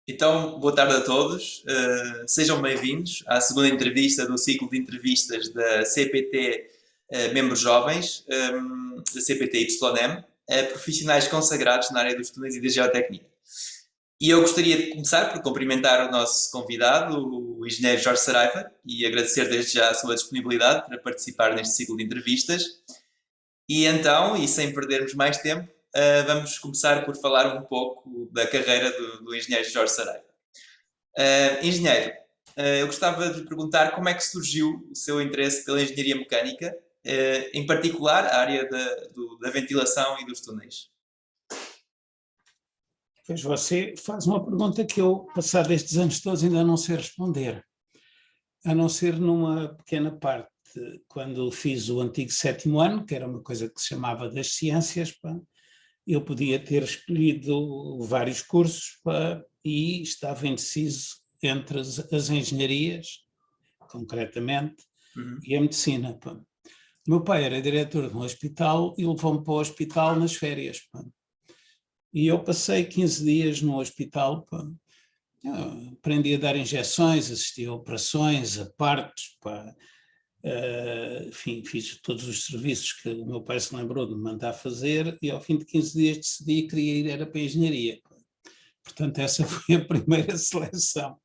Então, boa tarde a todos. Sejam bem-vindos à segunda entrevista do ciclo de entrevistas da CPT Membros Jovens, da CPT YM, a profissionais consagrados na área dos túneis e da geotecnia. E eu gostaria de começar por cumprimentar o nosso convidado, o engenheiro Jorge Saraiva, e agradecer desde já a sua disponibilidade para participar neste ciclo de entrevistas. E então, e sem perdermos mais tempo, vamos começar por falar um pouco da carreira do engenheiro Jorge Saraiva. Engenheiro, eu gostava de lhe perguntar como é que surgiu o seu interesse pela engenharia mecânica, em particular a área da ventilação e dos túneis. Pois você faz uma pergunta que eu, passados estes anos todos, ainda não sei responder, a não ser numa pequena parte. Quando fiz o antigo 7º ano, que era uma coisa que se chamava das ciências, eu podia ter escolhido vários cursos e estava indeciso entre as engenharias, concretamente, e a medicina. O meu pai era diretor de um hospital e levou-me para o hospital nas férias. E eu passei 15 dias no hospital, aprendi a dar injeções, assisti a operações, a partos, enfim, fiz todos os serviços que o meu pai se lembrou de me mandar fazer e ao fim de 15 dias decidi que queria ir era para a engenharia. Portanto, essa foi a primeira seleção.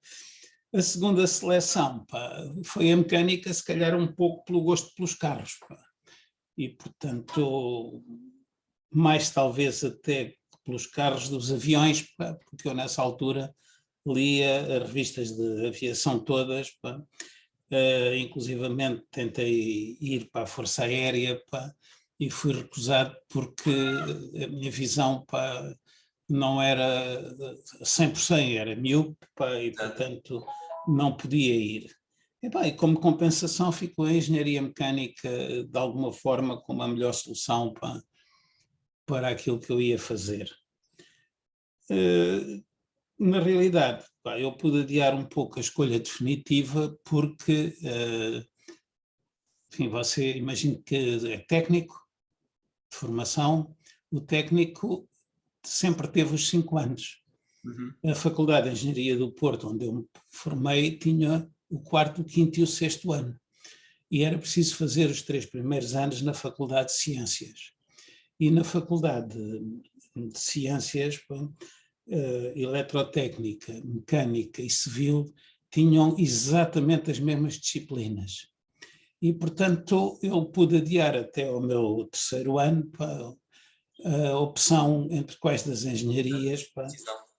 A segunda seleção foi a mecânica, se calhar um pouco pelo gosto pelos carros. E, portanto, mais talvez até pelos carros dos aviões, porque eu nessa altura lia as revistas de aviação todas, inclusivamente tentei ir para a Força Aérea e fui recusado porque a minha visão não era 100%, era míope e portanto não podia ir. E como compensação ficou a engenharia mecânica de alguma forma como a melhor solução para aquilo que eu ia fazer. Na realidade, eu pude adiar um pouco a escolha definitiva porque, enfim, você imagina que é técnico de formação, o técnico sempre teve os 5 anos. A Faculdade de Engenharia do Porto, onde eu me formei, tinha o 4º, o 5º e o 6º ano. E era preciso fazer os 3 primeiros anos na Faculdade de Ciências. E na Faculdade de Ciências, eletrotécnica, mecânica e civil tinham exatamente as mesmas disciplinas. E, portanto, eu pude adiar até ao meu 3º ano a opção entre quais das engenharias,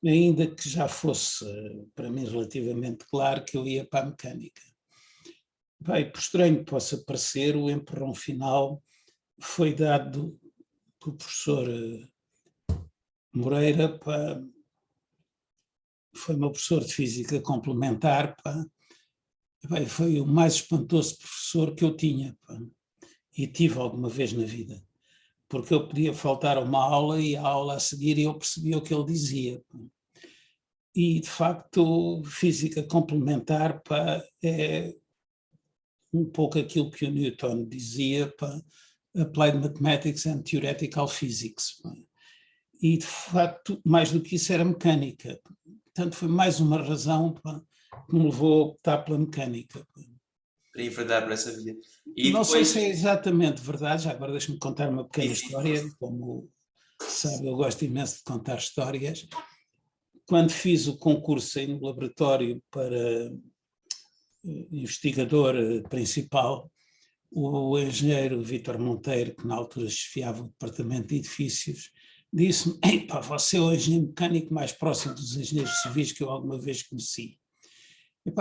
ainda que já fosse, para mim, relativamente claro que eu ia para a mecânica. Por estranho que possa parecer, o empurrão final foi dado pelo professor Moreira, foi meu professor de física complementar, foi o mais espantoso professor que eu tinha, e tive alguma vez na vida, porque eu podia faltar a uma aula e a aula a seguir eu percebia o que ele dizia. E, de facto, física complementar é um pouco aquilo que o Newton dizia, Applied Mathematics and Theoretical Physics. E, de facto, mais do que isso era mecânica. Portanto, foi mais uma razão que me levou a optar pela mecânica. Para enverdar por essa via. E não sei se é exatamente verdade, já agora deixe-me contar uma pequena história, sim. como sabe, eu gosto imenso de contar histórias. Quando fiz o concurso no laboratório para investigador principal, o engenheiro Vítor Monteiro, que na altura chefiava o departamento de edifícios, disse-me: você é o engenheiro mecânico mais próximo dos engenheiros civis que eu alguma vez conheci.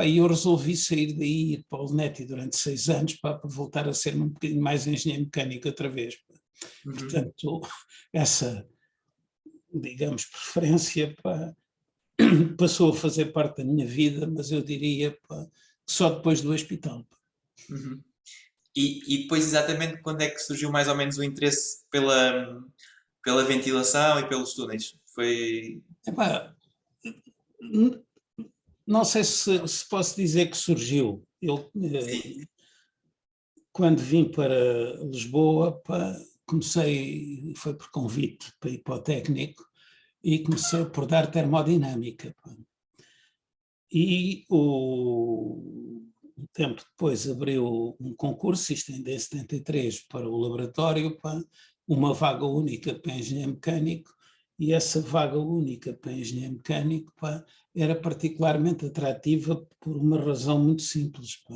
E eu resolvi sair daí e ir para o LNET durante 6 anos para voltar a ser um bocadinho mais engenheiro mecânico outra vez. Portanto, essa, digamos, preferência passou a fazer parte da minha vida, mas eu diria que só depois do hospital. E depois, exatamente, quando é que surgiu mais ou menos o interesse pela ventilação e pelos túneis? Foi... Não sei se posso dizer que surgiu. Eu, quando vim para Lisboa, comecei, foi por convite para ir para o técnico, e comecei por dar termodinâmica. E um tempo depois abriu um concurso, isto ainda em 73, para o laboratório, pá, uma vaga única para engenheiro mecânico, e essa vaga única para engenheiro mecânico, pá, era particularmente atrativa por uma razão muito simples, pá.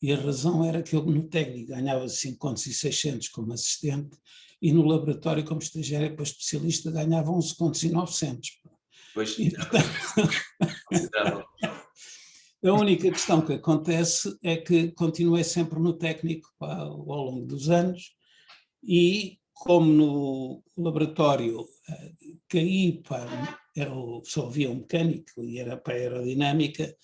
E a razão era que eu no técnico ganhava 5.600 como assistente e no laboratório como estagiário para especialista ganhava 11.900. Pois, E, portanto, considerável. a única questão que acontece é que continuei sempre no técnico, pá, ao longo dos anos, e como no laboratório caí, pá, só havia um mecânico e era para a aerodinâmica,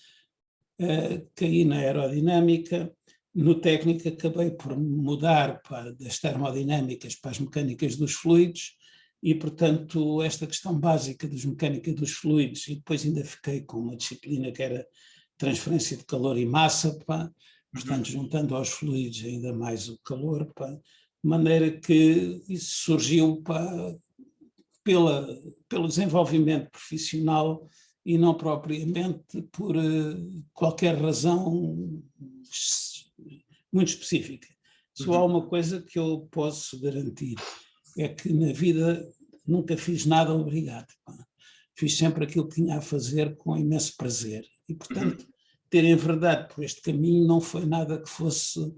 caí na aerodinâmica, no técnico acabei por mudar, pá, das termodinâmicas para as mecânicas dos fluidos, e portanto esta questão básica dos mecânica dos fluidos, e depois ainda fiquei com uma disciplina que era transferência de calor e massa, pá, portanto juntando aos fluidos ainda mais o calor, pá, de maneira que isso surgiu, pá, pelo desenvolvimento profissional e não propriamente por qualquer razão muito específica. Só há uma coisa que eu posso garantir, é que na vida nunca fiz nada obrigado. Fiz sempre aquilo que tinha a fazer com imenso prazer. E, portanto, ter enverdado por este caminho não foi nada que fosse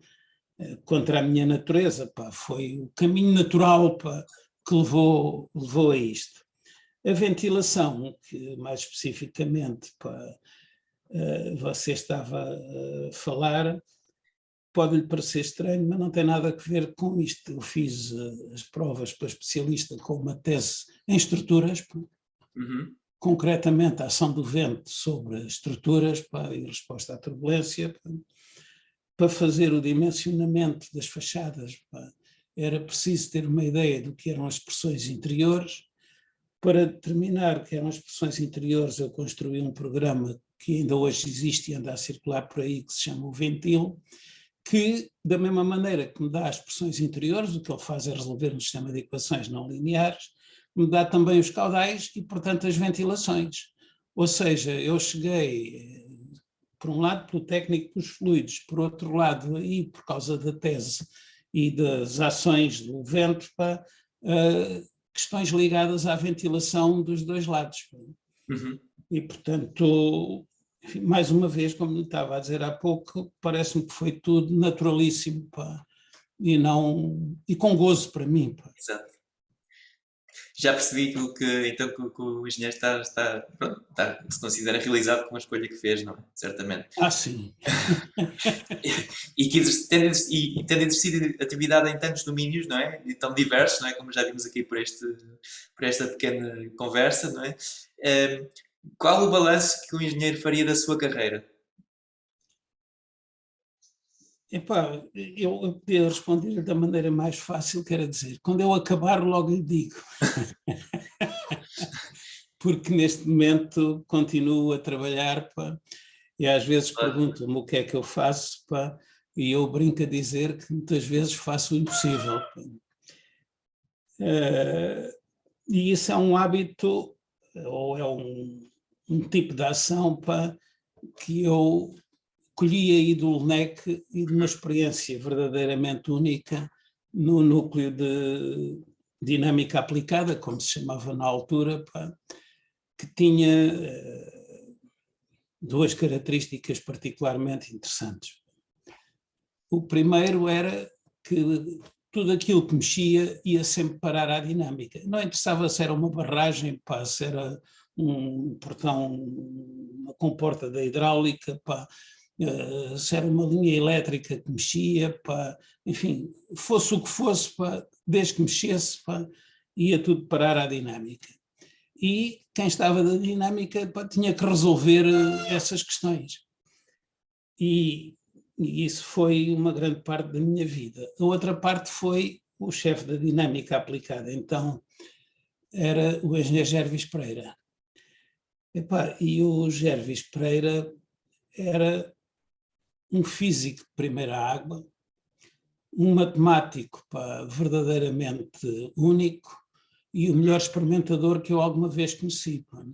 contra a minha natureza, pá. Foi o caminho natural, pá, que levou a isto. A ventilação, que mais especificamente, pá, você estava a falar, pode-lhe parecer estranho, mas não tem nada a ver com isto. Eu fiz as provas para especialista com uma tese em estruturas, concretamente a ação do vento sobre estruturas, pá, e resposta à turbulência. Pá. Para fazer o dimensionamento das fachadas, pá, era preciso ter uma ideia do que eram as pressões interiores. Para determinar o que eram as pressões interiores, eu construí um programa que ainda hoje existe e anda a circular por aí, que se chama o Ventil, que, da mesma maneira que me dá as pressões interiores, o que ele faz é resolver um sistema de equações não lineares, me dá também os caudais e, portanto, as ventilações. Ou seja, eu cheguei, por um lado, pelo técnico dos fluidos, por outro lado, aí, por causa da tese e das ações do vento, para questões ligadas à ventilação dos dois lados. E, portanto, enfim, mais uma vez, como lhe estava a dizer há pouco, parece-me que foi tudo naturalíssimo, pá, e com gozo para mim. Pá. Exato. Já percebi então, que o engenheiro pronto, se considera realizado com a escolha que fez, não é? Certamente. Sim. Tendo exercido atividade em tantos domínios, não é? E tão diversos, não é? Como já vimos aqui por esta pequena conversa, não é? Qual o balanço que o engenheiro faria da sua carreira? Epá, eu podia responder da maneira mais fácil, que era dizer, quando eu acabar logo lhe digo. Porque neste momento continuo a trabalhar, pá, e às vezes perguntam-me o que é que eu faço, pá, e eu brinco a dizer que muitas vezes faço o impossível. E isso é um hábito, ou é um tipo de ação, pá, que eu colhi aí do LNEC e de uma experiência verdadeiramente única no núcleo de dinâmica aplicada, como se chamava na altura, pá, que tinha duas características particularmente interessantes. O primeiro era que tudo aquilo que mexia ia sempre parar à dinâmica. Não interessava se era uma barragem, pá, se era um portão, uma comporta da hidráulica, pá, se era uma linha elétrica que mexia, pá, enfim, fosse o que fosse, pá, desde que mexesse, pá, ia tudo parar à dinâmica. E quem estava da dinâmica, pá, tinha que resolver essas questões. E isso foi uma grande parte da minha vida. A outra parte foi o chefe da dinâmica aplicada, então era o engenheiro Gervis Pereira. E o Gervis Pereira era um físico de primeira água, um matemático, pá, verdadeiramente único e o melhor experimentador que eu alguma vez conheci. Pá.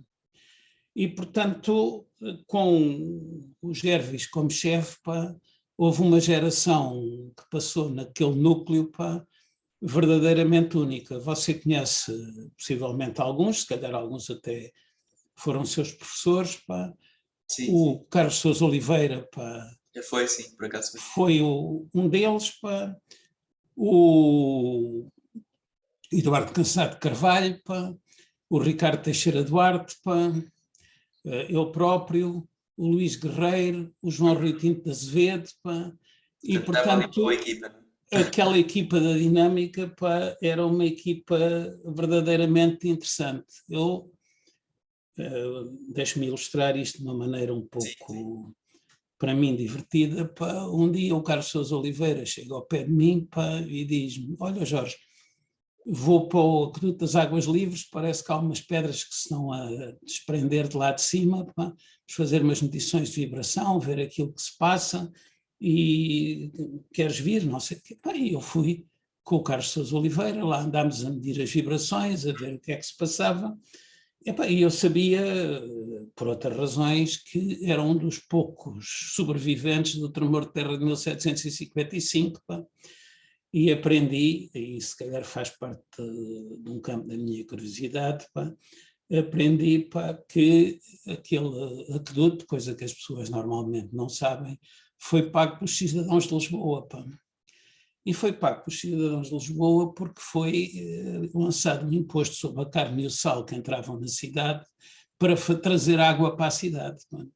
E, portanto, com o Gervis como chefe, pá, houve uma geração que passou naquele núcleo, pá, verdadeiramente única. Você conhece possivelmente alguns, se calhar alguns até foram seus professores, pá. Sim, sim. O Carlos Sousa Oliveira, pá, Já foi, sim, por acaso foi. foi um deles, pá. O Eduardo Cansado Carvalho, pá. O Ricardo Teixeira Duarte, pá. Eu próprio, o Luís Guerreiro, o João Rui Tinto de Azevedo, pá. E, Portanto, estava ali uma boa portanto, equipa, não é? aquela equipa da Dinâmica, pá, era uma equipa verdadeiramente interessante. Eu deixo-me ilustrar isto de uma maneira um Sim, sim. pouco, para mim, divertida. Pá. Um dia o Carlos Sousa Oliveira chega ao pé de mim, pá, e diz-me: olha, Jorge, vou para o Aqueduto das Águas Livres, parece que há umas pedras que se estão a desprender de lá de cima, pá. Vamos fazer umas medições de vibração, ver aquilo que se passa, e queres vir? Não sei o quê. Bem, eu fui com o Carlos Sousa Oliveira, lá andámos a medir as vibrações, a ver o que é que se passava. E eu sabia, por outras razões, que era um dos poucos sobreviventes do tremor de terra de 1755, pá, e aprendi, e se calhar faz parte de um campo da minha curiosidade, pá, aprendi, pá, que aquele aqueduto, coisa que as pessoas normalmente não sabem, foi pago pelos cidadãos de Lisboa, pá. E foi pago pelos cidadãos de Lisboa porque foi lançado um imposto sobre a carne e o sal que entravam na cidade para trazer água para a cidade. Pá.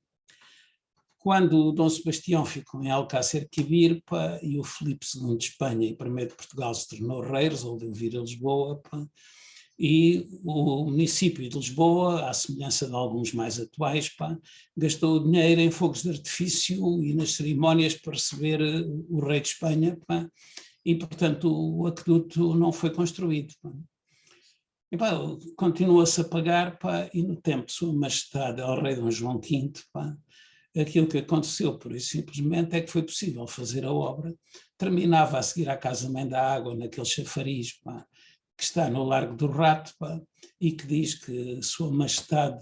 Quando o Dom Sebastião ficou em Alcácer Quibir, pá, e o Filipe II de Espanha e primeiro de Portugal se tornou rei, resolveu vir a Lisboa, pá, e o município de Lisboa, à semelhança de alguns mais atuais, pá, gastou o dinheiro em fogos de artifício e nas cerimónias para receber o rei de Espanha, pá, e, portanto, o aqueduto não foi construído. Pá. E, pá, continua-se a pagar, pá, e no tempo de Sua Majestade ao rei Dom João V, pá, aquilo que aconteceu, por isso simplesmente, é que foi possível fazer a obra. Terminava a seguir à Casa-Mãe da Água, naquele chafariz, pá, que está no Largo do Rato, pá, e que diz que Sua Majestade,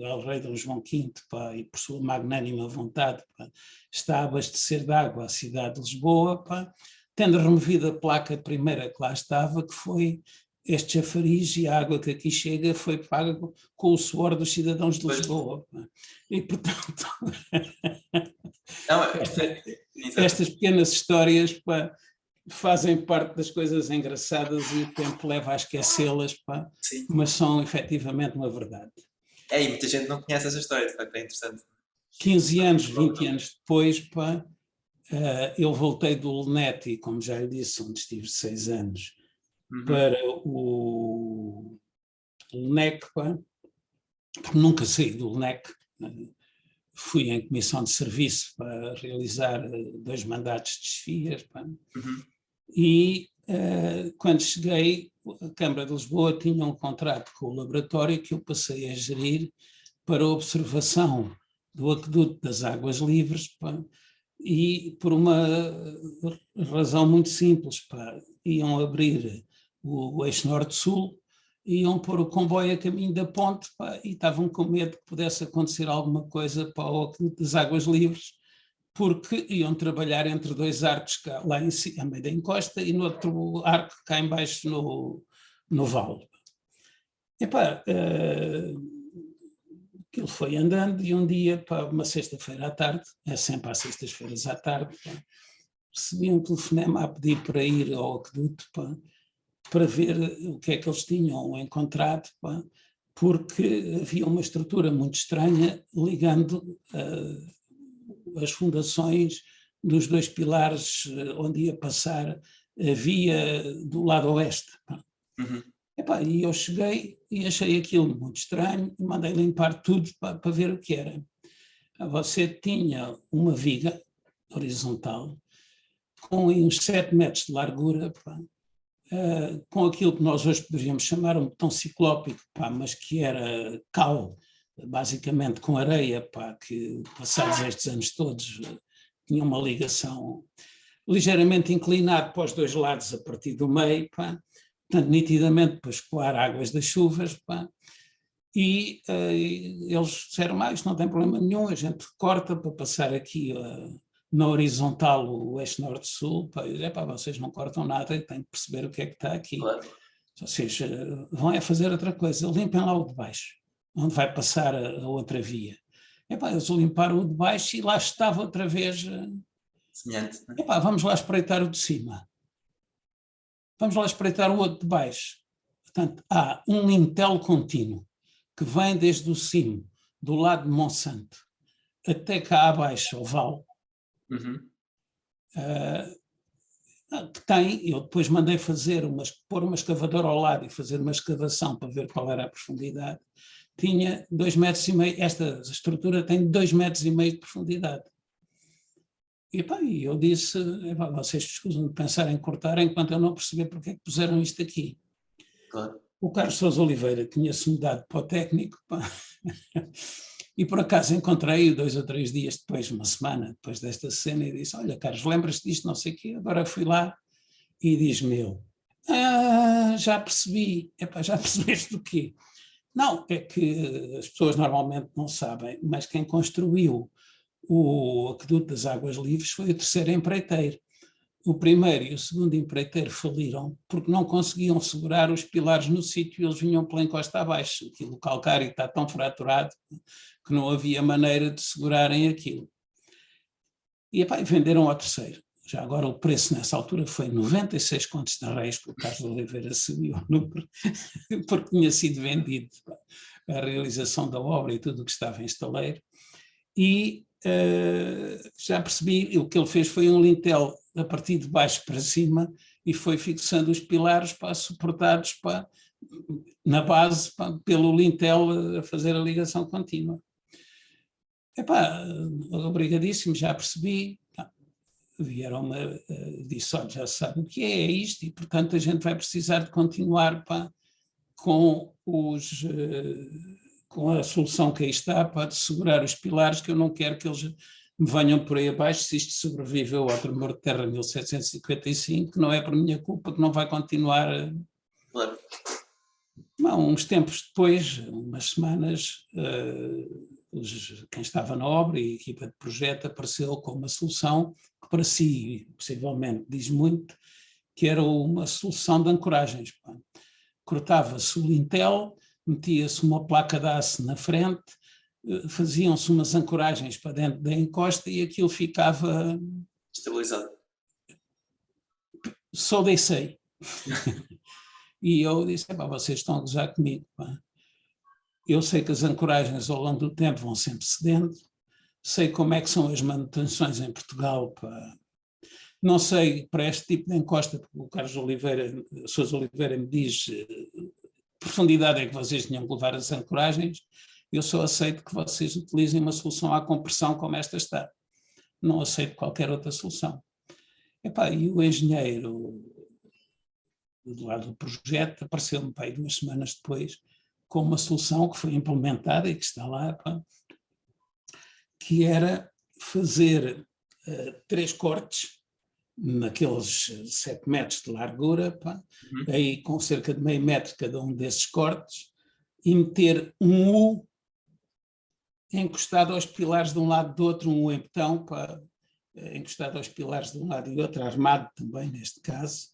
ao rei Dom João V, pá, e por sua magnânima vontade, pá, está a abastecer de água a cidade de Lisboa, pá, tendo removido a placa primeira que lá estava, que foi este chafariz, e a água que aqui chega foi paga com o suor dos cidadãos de Pois. Lisboa. Pá. E, portanto, Não, estas exatamente. pequenas histórias, pá, fazem parte das coisas engraçadas e o tempo leva a esquecê-las, pá, Sim. mas são efetivamente uma verdade. É, e muita gente não conhece essa história, de facto, é interessante. 15 anos, 20 anos depois, pá, eu voltei do Luneti, como já lhe disse, onde estive 6 anos, Uhum. para o LNEC, pá, porque nunca saí do LNEC. Fui em comissão de serviço para realizar 2 mandatos de desfias, pá. Uhum. E quando cheguei, a Câmara de Lisboa tinha um contrato com o laboratório que eu passei a gerir para observação do aqueduto das Águas Livres, pá, e por uma razão muito simples, pá, iam abrir o eixo norte-sul, iam pôr o comboio a caminho da ponte, pá, e estavam com medo que pudesse acontecer alguma coisa para o aqueduto das Águas Livres, porque iam trabalhar entre 2 arcos cá, lá em cima, a meio da encosta, e no outro arco cá embaixo no vale. Epá, aquilo foi andando e um dia, pá, uma sexta-feira à tarde, é sempre às sextas-feiras à tarde, pá, recebi um telefonema a pedir para ir ao aqueduto, pá, para ver o que é que eles tinham encontrado, pá, porque havia uma estrutura muito estranha ligando as fundações dos 2 pilares onde ia passar a via do lado oeste. Uhum. Epá, e eu cheguei e achei aquilo muito estranho e mandei limpar tudo para ver o que era. Você tinha uma viga horizontal com uns 7 metros de largura, pá, com aquilo que nós hoje poderíamos chamar um betão ciclópico, pá, mas que era cal, basicamente com areia, pá, que passados estes anos todos tinha uma ligação ligeiramente inclinado para os 2 lados a partir do meio, pá, portanto, nitidamente para escoar águas das chuvas, pá, E eles disseram, isto não tem problema nenhum, a gente corta para passar aqui na horizontal o eixo norte-sul. Vocês não cortam nada, eu tenho que perceber o que é que está aqui. Claro. Vocês vão fazer outra coisa, limpem lá o de baixo, onde vai passar a outra via. Eles limparam o de baixo e lá estava outra vez. Semelhante. Vamos lá espreitar o de cima. Vamos lá espreitar o outro de baixo. Portanto, há um lintel contínuo que vem desde o cimo, do lado de Monsanto, até cá abaixo, ao vale, que tem, eu depois mandei pôr uma escavadora ao lado e fazer uma escavação para ver qual era a profundidade, tinha 2,5 metros, esta estrutura tem 2,5 metros de profundidade. E eu disse, vocês escusam de pensar em cortar enquanto eu não perceber porque é que puseram isto aqui. Claro. O Carlos Sousa Oliveira tinha-se mudado para o técnico, e por acaso encontrei-o 2 ou 3 dias depois, uma semana depois desta cena, e disse, olha Carlos, lembras-te disto, não sei o quê? Agora fui lá e diz-me já percebi. Já percebeste do quê? Não, é que as pessoas normalmente não sabem, mas quem construiu o aqueduto das Águas Livres foi o terceiro empreiteiro. O primeiro e o segundo empreiteiro faliram porque não conseguiam segurar os pilares no sítio e eles vinham pela encosta abaixo. Aquilo, o calcário está tão fraturado que não havia maneira de segurarem aquilo. E venderam ao terceiro. Já agora o preço nessa altura foi 96 contos de réis, porque o Carlos Oliveira subiu o número, porque tinha sido vendido a realização da obra e tudo o que estava em estaleiro. E já percebi, o que ele fez foi um lintel a partir de baixo para cima e foi fixando os pilares suportados na base pelo lintel a fazer a ligação contínua. Obrigadíssimo, já percebi. Vieram-me, disse, olha, já sabe o que é isto e, portanto, a gente vai precisar de continuar com a solução que aí está, de segurar os pilares, que eu não quero que eles me venham por aí abaixo, se isto sobreviveu ao tremor de terra de 1755, que não é por minha culpa, que não vai continuar. Claro. Uns tempos depois, umas semanas, quem estava na obra e a equipa de projeto apareceu com uma solução que para si, possivelmente, diz muito, que era uma solução de ancoragens. Cortava-se o lintel, metia-se uma placa de aço na frente, faziam-se umas ancoragens para dentro da encosta e aquilo ficava... estabilizado. Só deixei. E eu disse, vocês estão a gozar comigo. Eu sei que as ancoragens ao longo do tempo vão sempre cedendo, sei como é que são as manutenções em Portugal. Não sei para este tipo de encosta, porque o Carlos Sousa Oliveira me diz profundidade é que vocês tinham que levar as ancoragens, eu só aceito que vocês utilizem uma solução à compressão como esta está. Não aceito qualquer outra solução. E o engenheiro do lado do projeto apareceu-me 2 semanas depois com uma solução que foi implementada e que está lá, que era fazer 3 cortes naqueles 7 metros de largura, aí com cerca de meio metro cada um desses cortes, e meter um U encostado aos pilares de um lado e do outro, um U em betão, encostado aos pilares de um lado e do outro, armado também neste caso,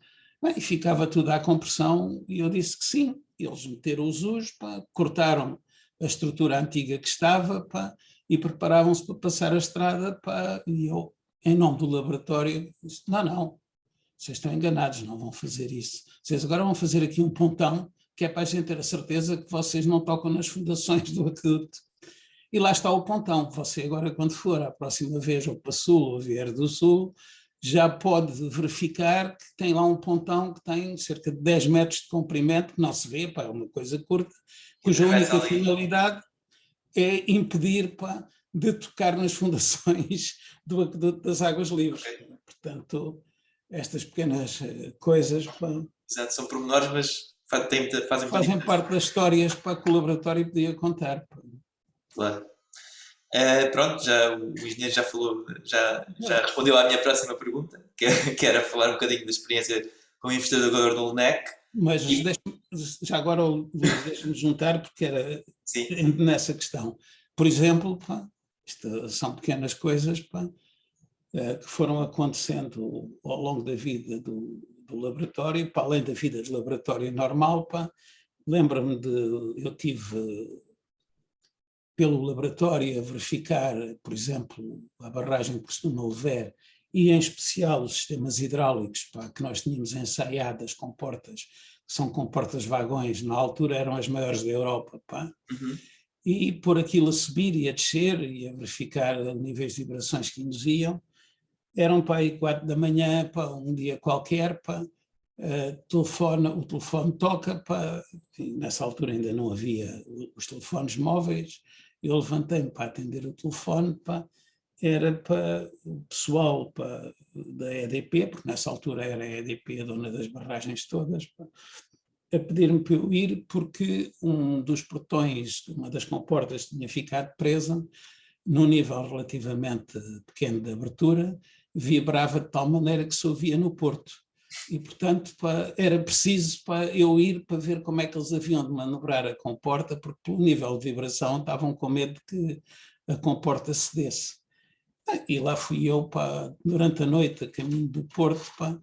e ficava tudo à compressão, e eu disse que sim. Eles meteram os U's, cortaram a estrutura antiga que estava e preparavam-se para passar a estrada, e eu, em nome do laboratório, disse, não, vocês estão enganados, não vão fazer isso. Vocês agora vão fazer aqui um pontão, que é para a gente ter a certeza que vocês não tocam nas fundações do aqueduto. E lá está o pontão. Você agora, quando for a próxima vez, ou para Sul, ou vier do Sul, já pode verificar que tem lá um pontão que tem cerca de 10 metros de comprimento, que não se vê, é uma coisa curta, cuja única finalidade é impedir de tocar nas fundações do aqueduto das Águas Livres. Portanto, estas pequenas coisas... Exato, são pormenores, mas fazem parte das histórias que o laboratório podia contar. Claro. Pronto, o engenheiro já falou, já respondeu à minha próxima pergunta, que era falar um bocadinho da experiência como investigador do LNEC. Mas já agora deixa-me juntar, porque era Sim. nessa questão. Por exemplo, pá, isto são pequenas coisas, pá, que foram acontecendo ao longo da vida do laboratório, para além da vida de laboratório normal. Pá, lembro-me eu tive pelo laboratório a verificar, por exemplo, a barragem por Setúbal e em especial os sistemas hidráulicos, pá, que nós tínhamos ensaiadas com portas, que são com portas-vagões, na altura eram as maiores da Europa, pá, e por aquilo a subir e a descer e a verificar níveis de vibrações que induziam. Eram para aí 4 da manhã, pá, um dia qualquer, pá, o telefone toca, pá, nessa altura ainda não havia os telefones móveis. Eu levantei-me para atender o telefone, pá, era para o pessoal, pá, da EDP, porque nessa altura era a EDP a dona das barragens todas, pá, a pedir-me para eu ir, porque um dos portões de uma das comportas tinha ficado presa, num nível relativamente pequeno de abertura, vibrava de tal maneira que se ouvia no Porto. E, portanto, pá, era preciso, pá, eu ir para ver como é que eles haviam de manobrar a comporta, porque pelo nível de vibração estavam com medo de que a comporta cedesse. E lá fui eu, pá, durante a noite, a caminho do Porto, pá,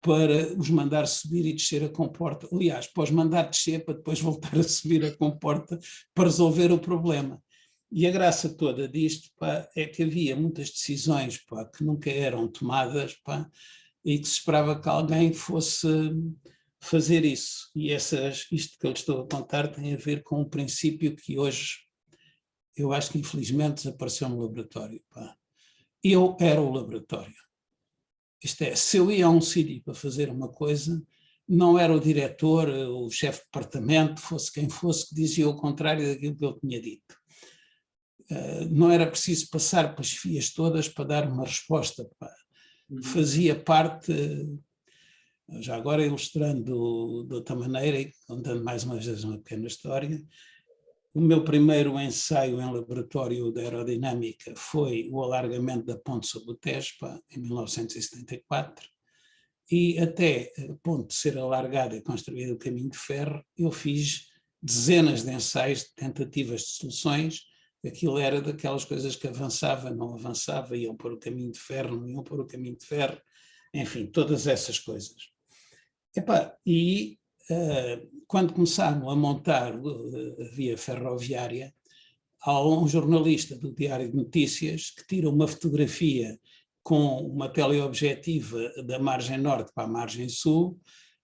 para os mandar subir e descer a comporta. Aliás, para os mandar descer, para depois voltar a subir a comporta para resolver o problema. E a graça toda disto, pá, é que havia muitas decisões, pá, que nunca eram tomadas, pá, e que se esperava que alguém fosse fazer isso. E isto que eu lhe estou a contar tem a ver com um princípio que hoje eu acho que infelizmente desapareceu no laboratório. Pá. Eu era o laboratório. Isto é, se eu ia a um sítio para fazer uma coisa, não era o diretor, o chefe de departamento, fosse quem fosse, que dizia o contrário daquilo que eu tinha dito. Não era preciso passar para as fias todas para dar uma resposta. Pá. Fazia parte, já agora ilustrando de outra maneira e contando mais uma vez uma pequena história, o meu primeiro ensaio em laboratório de aerodinâmica foi o alargamento da ponte sobre o Tejo, em 1974, e até a ponte ser alargada e construído o caminho de ferro, eu fiz dezenas de ensaios, de tentativas de soluções. Aquilo era daquelas coisas que avançava, não avançava, iam para o caminho de ferro, não iam para o caminho de ferro, enfim, todas essas coisas. Quando começaram a montar a via ferroviária, há um jornalista do Diário de Notícias que tira uma fotografia com uma teleobjetiva da margem norte para a margem sul,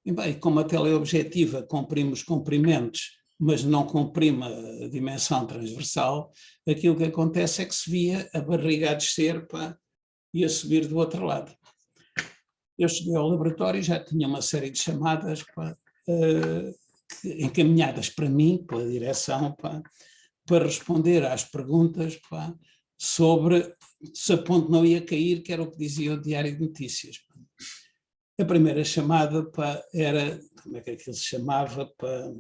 e com uma teleobjetiva comprime os comprimentos, mas não comprime a dimensão transversal. Aquilo que acontece é que se via a barriga a descer, pá, e a subir do outro lado. Eu cheguei ao laboratório e já tinha uma série de chamadas, pá, encaminhadas para mim, pela direção, pá, para responder às perguntas, pá, sobre se a ponte não ia cair, que era o que dizia o Diário de Notícias. A primeira chamada, pá, era, como é que aquilo se chamava, pá,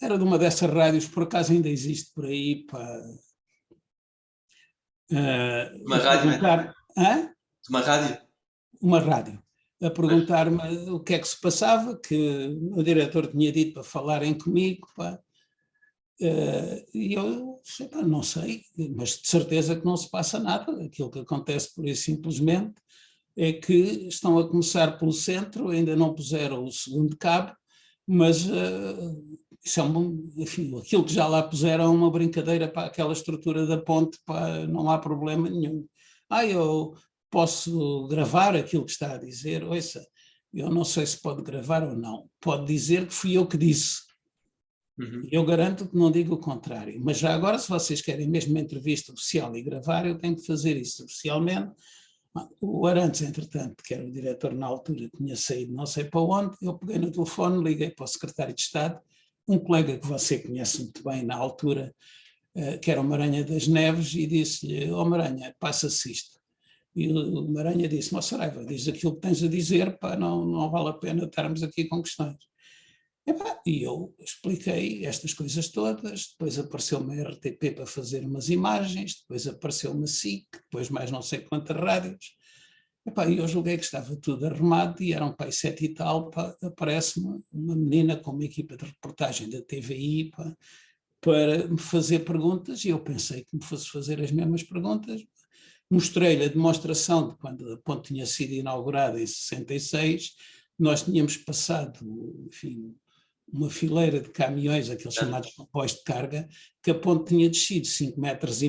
era de uma dessas rádios, por acaso ainda existe por aí, pá, Uma rádio, perguntar, uma rádio? Uma rádio, a perguntar-me o que é que se passava, que o diretor tinha dito para falarem comigo, pá. E eu sei, pá, não sei, mas de certeza que não se passa nada. Aquilo que acontece por isso simplesmente é que estão a começar pelo centro, ainda não puseram o segundo cabo, mas isso é enfim, aquilo que já lá puseram é uma brincadeira para aquela estrutura da ponte, pá, não há problema nenhum. Eu posso gravar aquilo que está a dizer, ouça, eu não sei se pode gravar ou não, pode dizer que fui eu que disse. Eu garanto que não digo o contrário, mas já agora, se vocês querem mesmo uma entrevista oficial e gravar, eu tenho que fazer isso oficialmente. O Arantes, entretanto, que era o diretor na altura, tinha saído não sei para onde, eu peguei no telefone, liguei para o secretário de Estado, um colega que você conhece muito bem na altura, que era o Maranha das Neves, e disse-lhe, Maranha, passa-se isto. E o Maranha disse, Saraiva, diz aquilo que tens a dizer, pá, não vale a pena estarmos aqui com questões. E eu expliquei estas coisas todas, depois apareceu uma RTP para fazer umas imagens, depois apareceu uma SIC, depois mais não sei quantas rádios, Epá, eu julguei que estava tudo arrumado e eram para aí 7 e tal, pá, aparece-me uma menina com uma equipa de reportagem da TVI, pá, para me fazer perguntas, e eu pensei que me fosse fazer as mesmas perguntas. Mostrei-lhe a demonstração de quando a ponte tinha sido inaugurada em 66, nós tínhamos passado, enfim, uma fileira de caminhões, aqueles chamados comboios de carga, que a ponte tinha descido 5,5 metros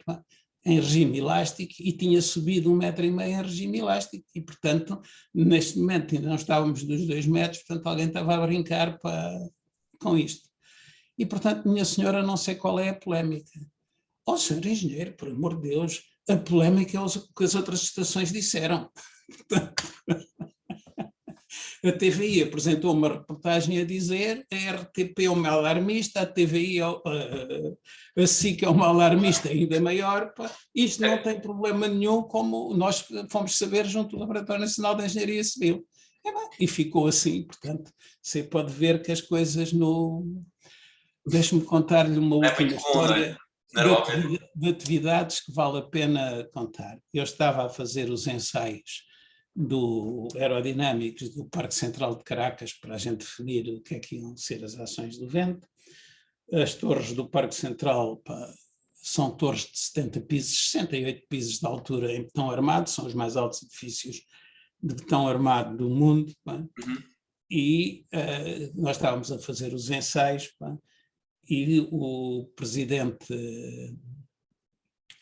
pá, em regime elástico e tinha subido 1,5 metro em regime elástico. E, portanto, neste momento ainda não estávamos dos 2 metros, portanto, alguém estava a brincar com isto. E, portanto, minha senhora, não sei qual é a polémica. Oh, senhor engenheiro, por amor de Deus, a polémica é o que as outras estações disseram. A TVI apresentou uma reportagem a dizer a RTP é uma alarmista, a TVI, a SIC é uma alarmista ainda maior. Pá. Isto não tem problema nenhum, como nós fomos saber junto do Laboratório Nacional de Engenharia Civil. E ficou assim, portanto, você pode ver que as coisas no... Deixe-me contar-lhe uma última história de atividades que vale a pena contar. Eu estava a fazer os ensaios aerodinâmicos do Parque Central de Caracas para a gente definir o que é que iam ser as ações do vento. As torres do Parque Central são torres de 70 pisos, 68 pisos de altura em betão armado, são os mais altos edifícios de betão armado do mundo. E nós estávamos a fazer os ensaios, e o presidente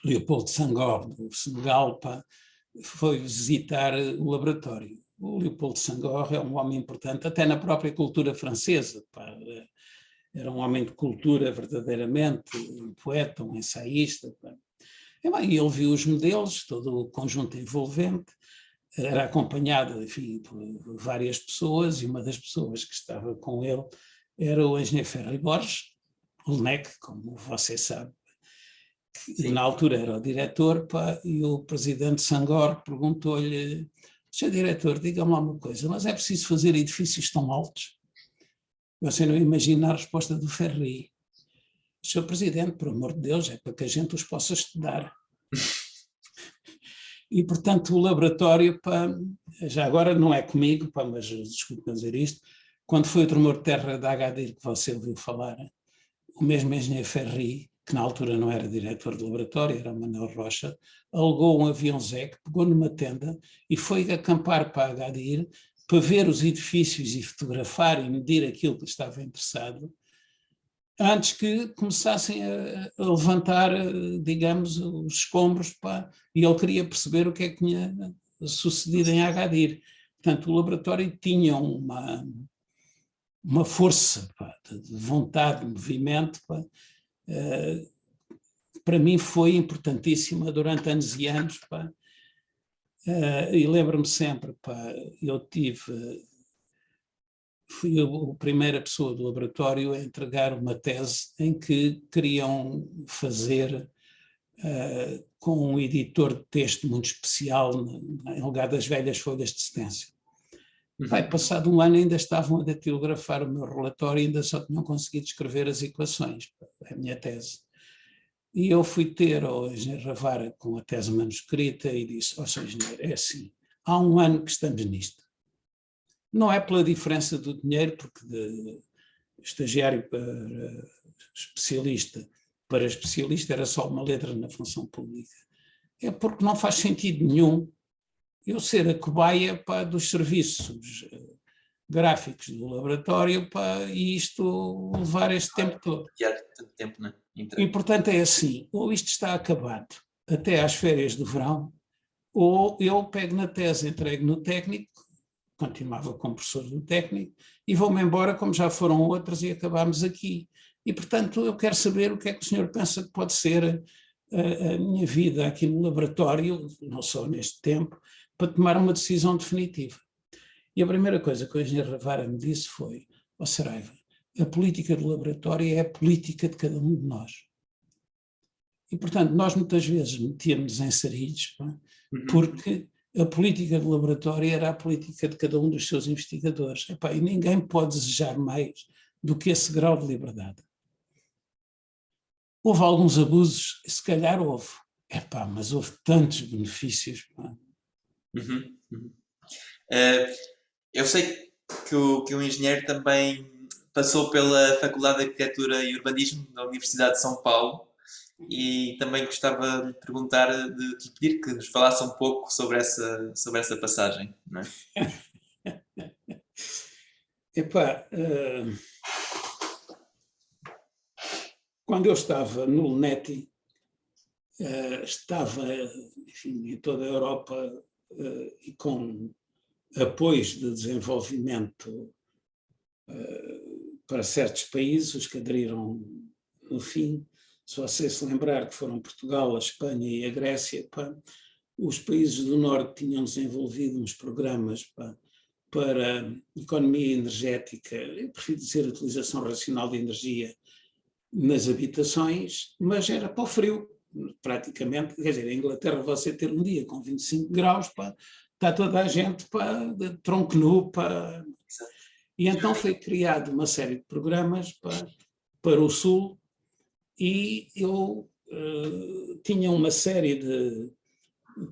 Leopoldo Senghor, do Senegal, foi visitar o laboratório. O Leopoldo Senghor é um homem importante, até na própria cultura francesa. Era um homem de cultura verdadeiramente, um poeta, um ensaísta. E ele viu os modelos, todo o conjunto envolvente, era acompanhado, enfim, por várias pessoas, e uma das pessoas que estava com ele era o engenheiro Ferri Borges, o LNEC, como você sabe, que na altura era o diretor, e o presidente Senghor perguntou-lhe: senhor diretor, diga-me lá uma coisa, mas é preciso fazer edifícios tão altos? Você não imagina a resposta do Ferri. Senhor presidente, por amor de Deus, é para que a gente os possa estudar. E, portanto, o laboratório, já agora não é comigo, mas desculpe-me dizer isto, quando foi o tremor de terra da Agadir que você ouviu falar, o mesmo engenheiro Ferri, que na altura não era diretor de laboratório, era Manuel Rocha, alugou um avião Zé, que pegou numa tenda e foi acampar para Agadir para ver os edifícios e fotografar e medir aquilo que estava interessado, antes que começassem a levantar, digamos, os escombros, e ele queria perceber o que é que tinha sucedido em Agadir. Portanto, o laboratório tinha uma força de vontade, de movimento, para mim foi importantíssima durante anos e anos. E lembro-me sempre, eu fui a primeira pessoa do laboratório a entregar uma tese em que queriam fazer com um editor de texto muito especial, em lugar das velhas folhas de extensão. Passado um ano ainda estavam a datilografar o meu relatório e ainda só tinham conseguido escrever as equações, a minha tese. E eu fui ter ao engenheiro Ravara com a tese manuscrita e disse: senhor engenheiro, é assim, há um ano que estamos nisto. Não é pela diferença do dinheiro, porque de estagiário para especialista era só uma letra na função pública. É porque não faz sentido nenhum eu ser a cobaia dos serviços gráficos do laboratório e isto levar este tempo todo. Tanto tempo, não é? E, portanto, é assim, ou isto está acabado até às férias do verão, ou eu pego na tese, entrego no técnico, continuava como professor do técnico, e vou-me embora, como já foram outras, e acabámos aqui. E, portanto, eu quero saber o que é que o senhor pensa que pode ser a minha vida aqui no laboratório, não só neste tempo, para tomar uma decisão definitiva. E a primeira coisa que o engenheiro Ravara me disse foi: Saraiva, a política do laboratório é a política de cada um de nós. E, portanto, nós muitas vezes metíamos em sarilhos, porque a política do laboratório era a política de cada um dos seus investigadores. E ninguém pode desejar mais do que esse grau de liberdade. Houve alguns abusos, se calhar houve. Mas houve tantos benefícios. Uhum, uhum. Eh, eu sei que o engenheiro também passou pela Faculdade de Arquitetura e Urbanismo da Universidade de São Paulo e também gostava de lhe perguntar, de lhe pedir que nos falasse um pouco sobre essa passagem, não é? Epá, quando eu estava no LUNETI, estava, enfim, em toda a Europa e com apoios de desenvolvimento para certos países, os que aderiram no fim, se você se lembrar que foram Portugal, a Espanha e a Grécia, pá, os países do Norte tinham desenvolvido uns programas para economia energética, eu prefiro dizer utilização racional de energia nas habitações, mas era para o frio, praticamente. Quer dizer, em Inglaterra você ter um dia com 25 graus, pá, está toda a gente pá, de tronco nu. Pá. E então foi criado uma série de programas para o Sul e eu tinha uma série de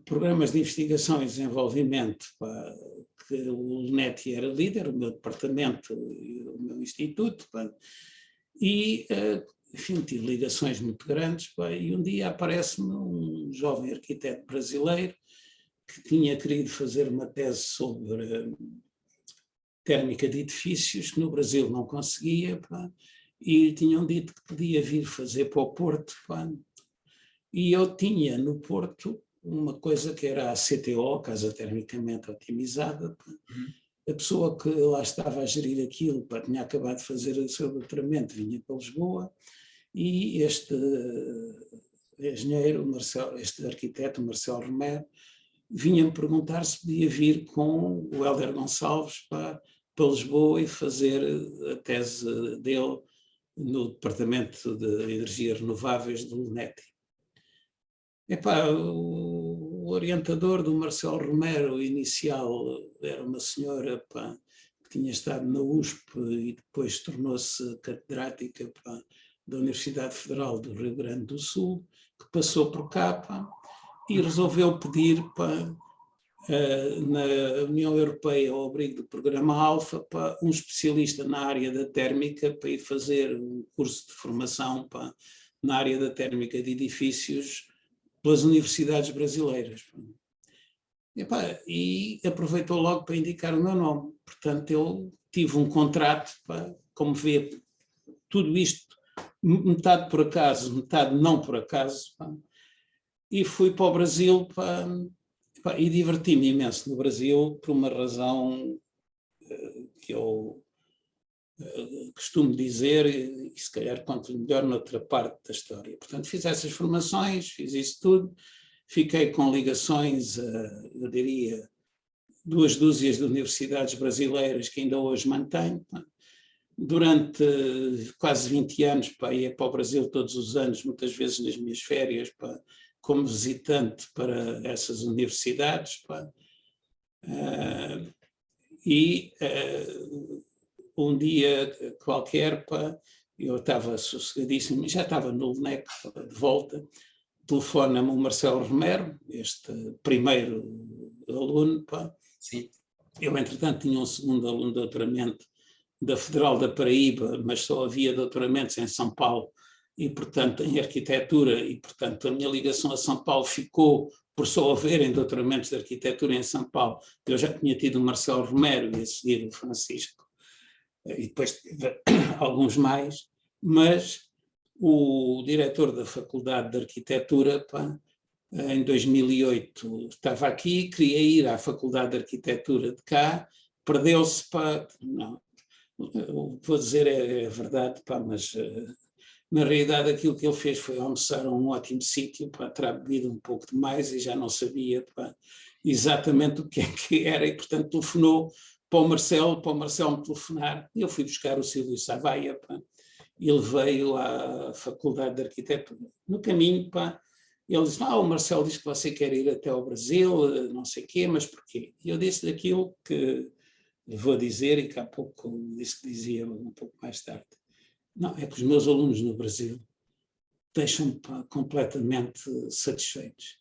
programas de investigação e desenvolvimento pá, que o LUNETI era líder, o meu departamento e o meu instituto, pá, e enfim, tive ligações muito grandes, pá, e um dia aparece-me um jovem arquiteto brasileiro que tinha querido fazer uma tese sobre térmica de edifícios, que no Brasil não conseguia, pá, e tinham dito que podia vir fazer para o Porto, pá, e eu tinha no Porto uma coisa que era a CTO, Casa Termicamente Otimizada, pá. Uhum. A pessoa que lá estava a gerir aquilo, pá, tinha acabado de fazer o seu doutoramento, vinha para Lisboa, e este engenheiro, este arquiteto, Marcelo Romero, vinha-me perguntar se podia vir com o Hélder Gonçalves para Lisboa e fazer a tese dele no Departamento de Energias Renováveis do LUNETI. Epá, o orientador do Marcelo Romero inicial era uma senhora pá, que tinha estado na USP e depois tornou-se catedrática pá, da Universidade Federal do Rio Grande do Sul, que passou por cá pá, e resolveu pedir pá, na União Europeia, ao abrigo do programa Alfa, pá, um especialista na área da térmica para ir fazer um curso de formação pá, na área da térmica de edifícios pelas universidades brasileiras. E aproveitou logo para indicar o meu nome. Portanto, eu tive um contrato, pá, como vê, tudo isto, metade por acaso, metade não por acaso, pá, e fui para o Brasil pá, e diverti-me imenso no Brasil por uma razão que eu costumo dizer, e se calhar conto melhor noutra parte da história. Portanto, fiz essas formações, fiz isso tudo, fiquei com ligações, eu diria, 2 dúzias de universidades brasileiras que ainda hoje mantenho. Durante quase 20 anos, pá, ia para o Brasil todos os anos, muitas vezes nas minhas férias, pá, como visitante para essas universidades. Pá. E um dia qualquer, pá, eu estava sossegadíssimo, já estava no LUNEC de volta, telefona-me o Marcelo Romero, este primeiro aluno, pá. Sim. Eu, entretanto, tinha um segundo aluno de doutoramento da Federal da Paraíba, mas só havia doutoramentos em São Paulo, e, portanto, em arquitetura, e, portanto, a minha ligação a São Paulo ficou por só haverem doutoramentos de arquitetura em São Paulo. Eu já tinha tido o Marcelo Romero e a seguir o Francisco, e depois tive alguns mais, mas o diretor da Faculdade de Arquitetura, pá, em 2008, estava aqui, queria ir à Faculdade de Arquitetura de cá, perdeu-se, pá, não, vou dizer é verdade, pá, mas na realidade aquilo que ele fez foi almoçar a um ótimo sítio, pá, terá bebido um pouco demais e já não sabia, pá, exatamente o que é que era, e portanto telefonou para o Marcelo me telefonar, e eu fui buscar o Silvio Savaia, pá, ele veio à Faculdade de Arquitetura. No caminho, pá, ele disse, o Marcelo diz que você quer ir até ao Brasil, não sei o quê, mas porquê? E eu disse-lhe aquilo que vou dizer e que há pouco disse que dizia um pouco mais tarde. Não, é que os meus alunos no Brasil deixam-me completamente satisfeitos.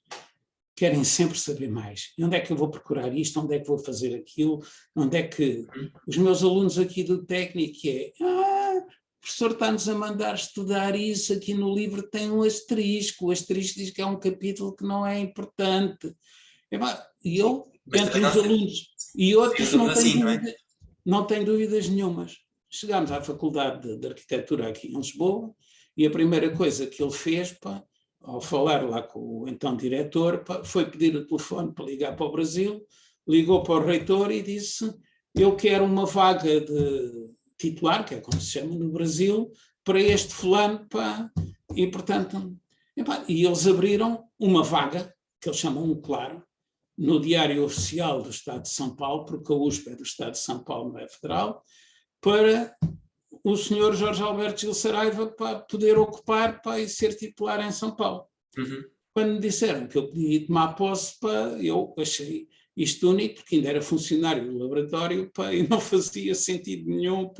querem sempre saber mais. E onde é que eu vou procurar isto? Onde é que vou fazer aquilo? Onde é que... Os meus alunos aqui do técnico o professor está-nos a mandar estudar isso, aqui no livro tem um asterisco, o asterisco diz que é um capítulo que não é importante. E eu, entre os alunos e outros, não tenho dúvidas nenhumas. Chegámos à Faculdade de Arquitetura aqui em Lisboa e a primeira coisa que ele fez, ao falar lá com o então diretor, foi pedir o telefone para ligar para o Brasil, ligou para o reitor e disse: eu quero uma vaga de titular, que é como se chama no Brasil, para este fulano, e portanto, e eles abriram uma vaga, que eles chamam claro, no Diário Oficial do Estado de São Paulo, porque a USP é do Estado de São Paulo, não é federal, para o senhor Jorge Alberto Gil Saraiva para poder ocupar e ser titular em São Paulo. Quando me disseram que eu podia tomar posse, eu achei isto único, porque ainda era funcionário do laboratório e não fazia sentido nenhum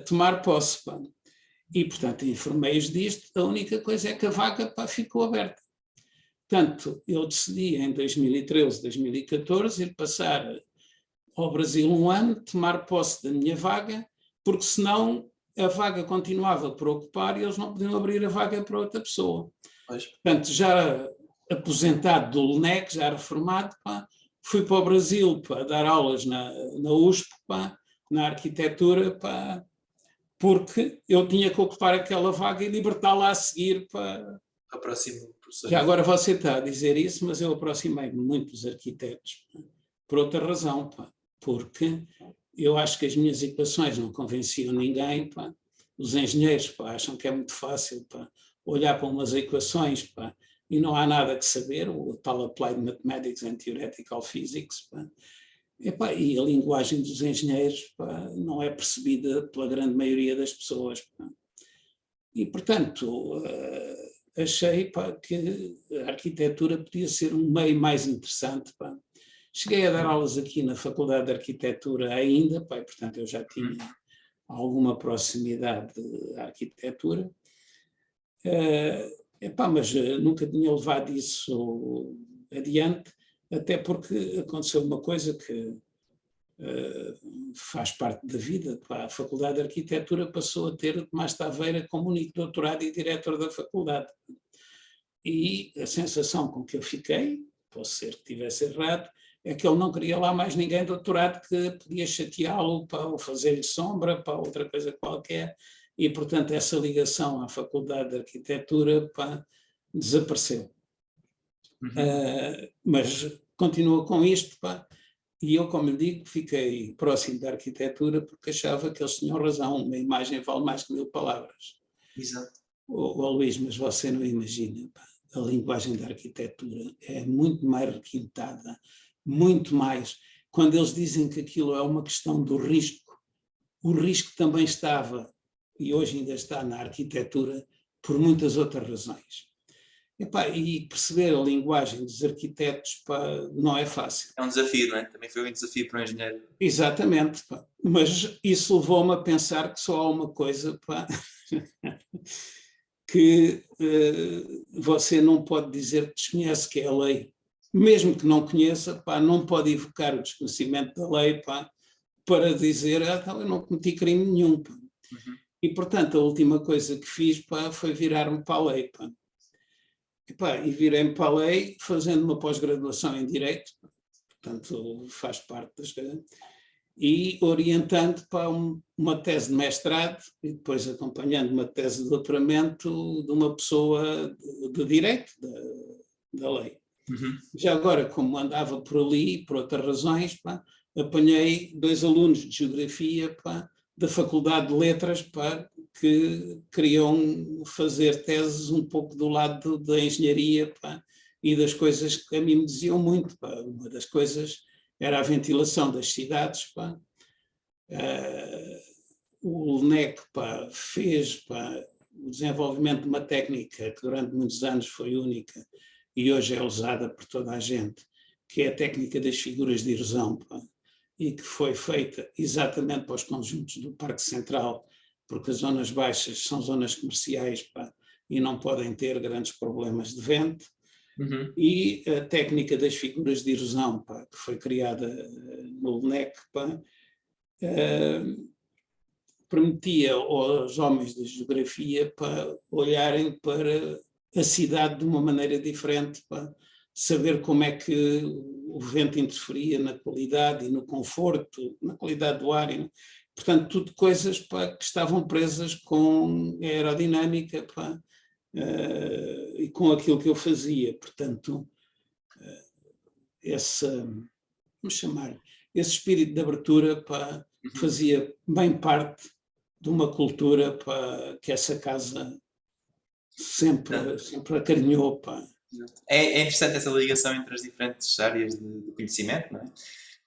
tomar posse. E, portanto, informei-os disto. A única coisa é que a vaga ficou aberta. Portanto, eu decidi em 2013, 2014, ir passar ao Brasil um ano, tomar posse da minha vaga, porque senão a vaga continuava por ocupar e eles não podiam abrir a vaga para outra pessoa. Portanto, já aposentado do LNEC, já reformado, fui para o Brasil para dar aulas na USP, na arquitetura, porque eu tinha que ocupar aquela vaga e libertá-la a seguir para... Aproximo, professor. Já agora você está a dizer isso, mas eu aproximei-me muito dos arquitetos por outra razão, porque eu acho que as minhas equações não convenciam ninguém. Os engenheiros acham que é muito fácil olhar para umas equações e não há nada que saber, o tal Applied Mathematics and Theoretical Physics. E a linguagem dos engenheiros não é percebida pela grande maioria das pessoas. E, portanto, achei que a arquitetura podia ser um meio mais interessante. Cheguei a dar aulas aqui na Faculdade de Arquitetura ainda, portanto eu já tinha alguma proximidade à arquitetura, mas nunca tinha levado isso adiante, até porque aconteceu uma coisa que faz parte da vida. A Faculdade de Arquitetura passou a ter Tomás Taveira como único doutorado e diretor da faculdade. E a sensação com que eu fiquei, posso ser que estivesse errado, é que ele não queria lá mais ninguém doutorado que podia chateá-lo ou fazer-lhe sombra para outra coisa qualquer, e, portanto, essa ligação à Faculdade de Arquitetura desapareceu. Mas continua com isto, e eu, como lhe digo, fiquei próximo da arquitetura porque achava que eles tinham razão, uma imagem vale mais que 1000 palavras. Exato. Luís, mas você não imagina, a linguagem da arquitetura é muito mais requintada, muito mais. Quando eles dizem que aquilo é uma questão do risco, o risco também estava, e hoje ainda está na arquitetura, por muitas outras razões. E perceber a linguagem dos arquitetos não é fácil. É um desafio, não é? Também foi um desafio para um engenheiro. Exatamente, mas isso levou-me a pensar que só há uma coisa que você não pode dizer que desconhece, que é a lei. Mesmo que não conheça, não pode evocar o desconhecimento da lei para dizer eu não cometi crime nenhum. E, portanto, a última coisa que fiz foi virar-me para a lei. E virei-me para a lei fazendo uma pós-graduação em Direito, portanto faz parte das coisas, e orientando para uma tese de mestrado e depois acompanhando uma tese de doutoramento de uma pessoa de Direito, da lei. Já agora, como andava por ali, por outras razões, apanhei 2 alunos de Geografia da Faculdade de Letras que queriam fazer teses um pouco do lado da engenharia e das coisas que a mim me diziam muito. Uma das coisas era a ventilação das cidades. O LNEC fez o desenvolvimento de uma técnica que durante muitos anos foi única e hoje é usada por toda a gente, que é a técnica das figuras de erosão, e que foi feita exatamente para os conjuntos do Parque Central, porque as zonas baixas são zonas comerciais e não podem ter grandes problemas de vento. Uhum. E a técnica das figuras de erosão, pá, que foi criada no LNEC, pá, permitia aos homens da geografia para olharem para a cidade de uma maneira diferente, para saber como é que o vento interferia na qualidade e no conforto, na qualidade do ar. Portanto, tudo coisas que estavam presas com a aerodinâmica e com aquilo que eu fazia. Portanto, vamos chamar, esse espírito de abertura fazia bem parte de uma cultura que essa casa sempre acarinhou. É interessante essa ligação entre as diferentes áreas de conhecimento, não é?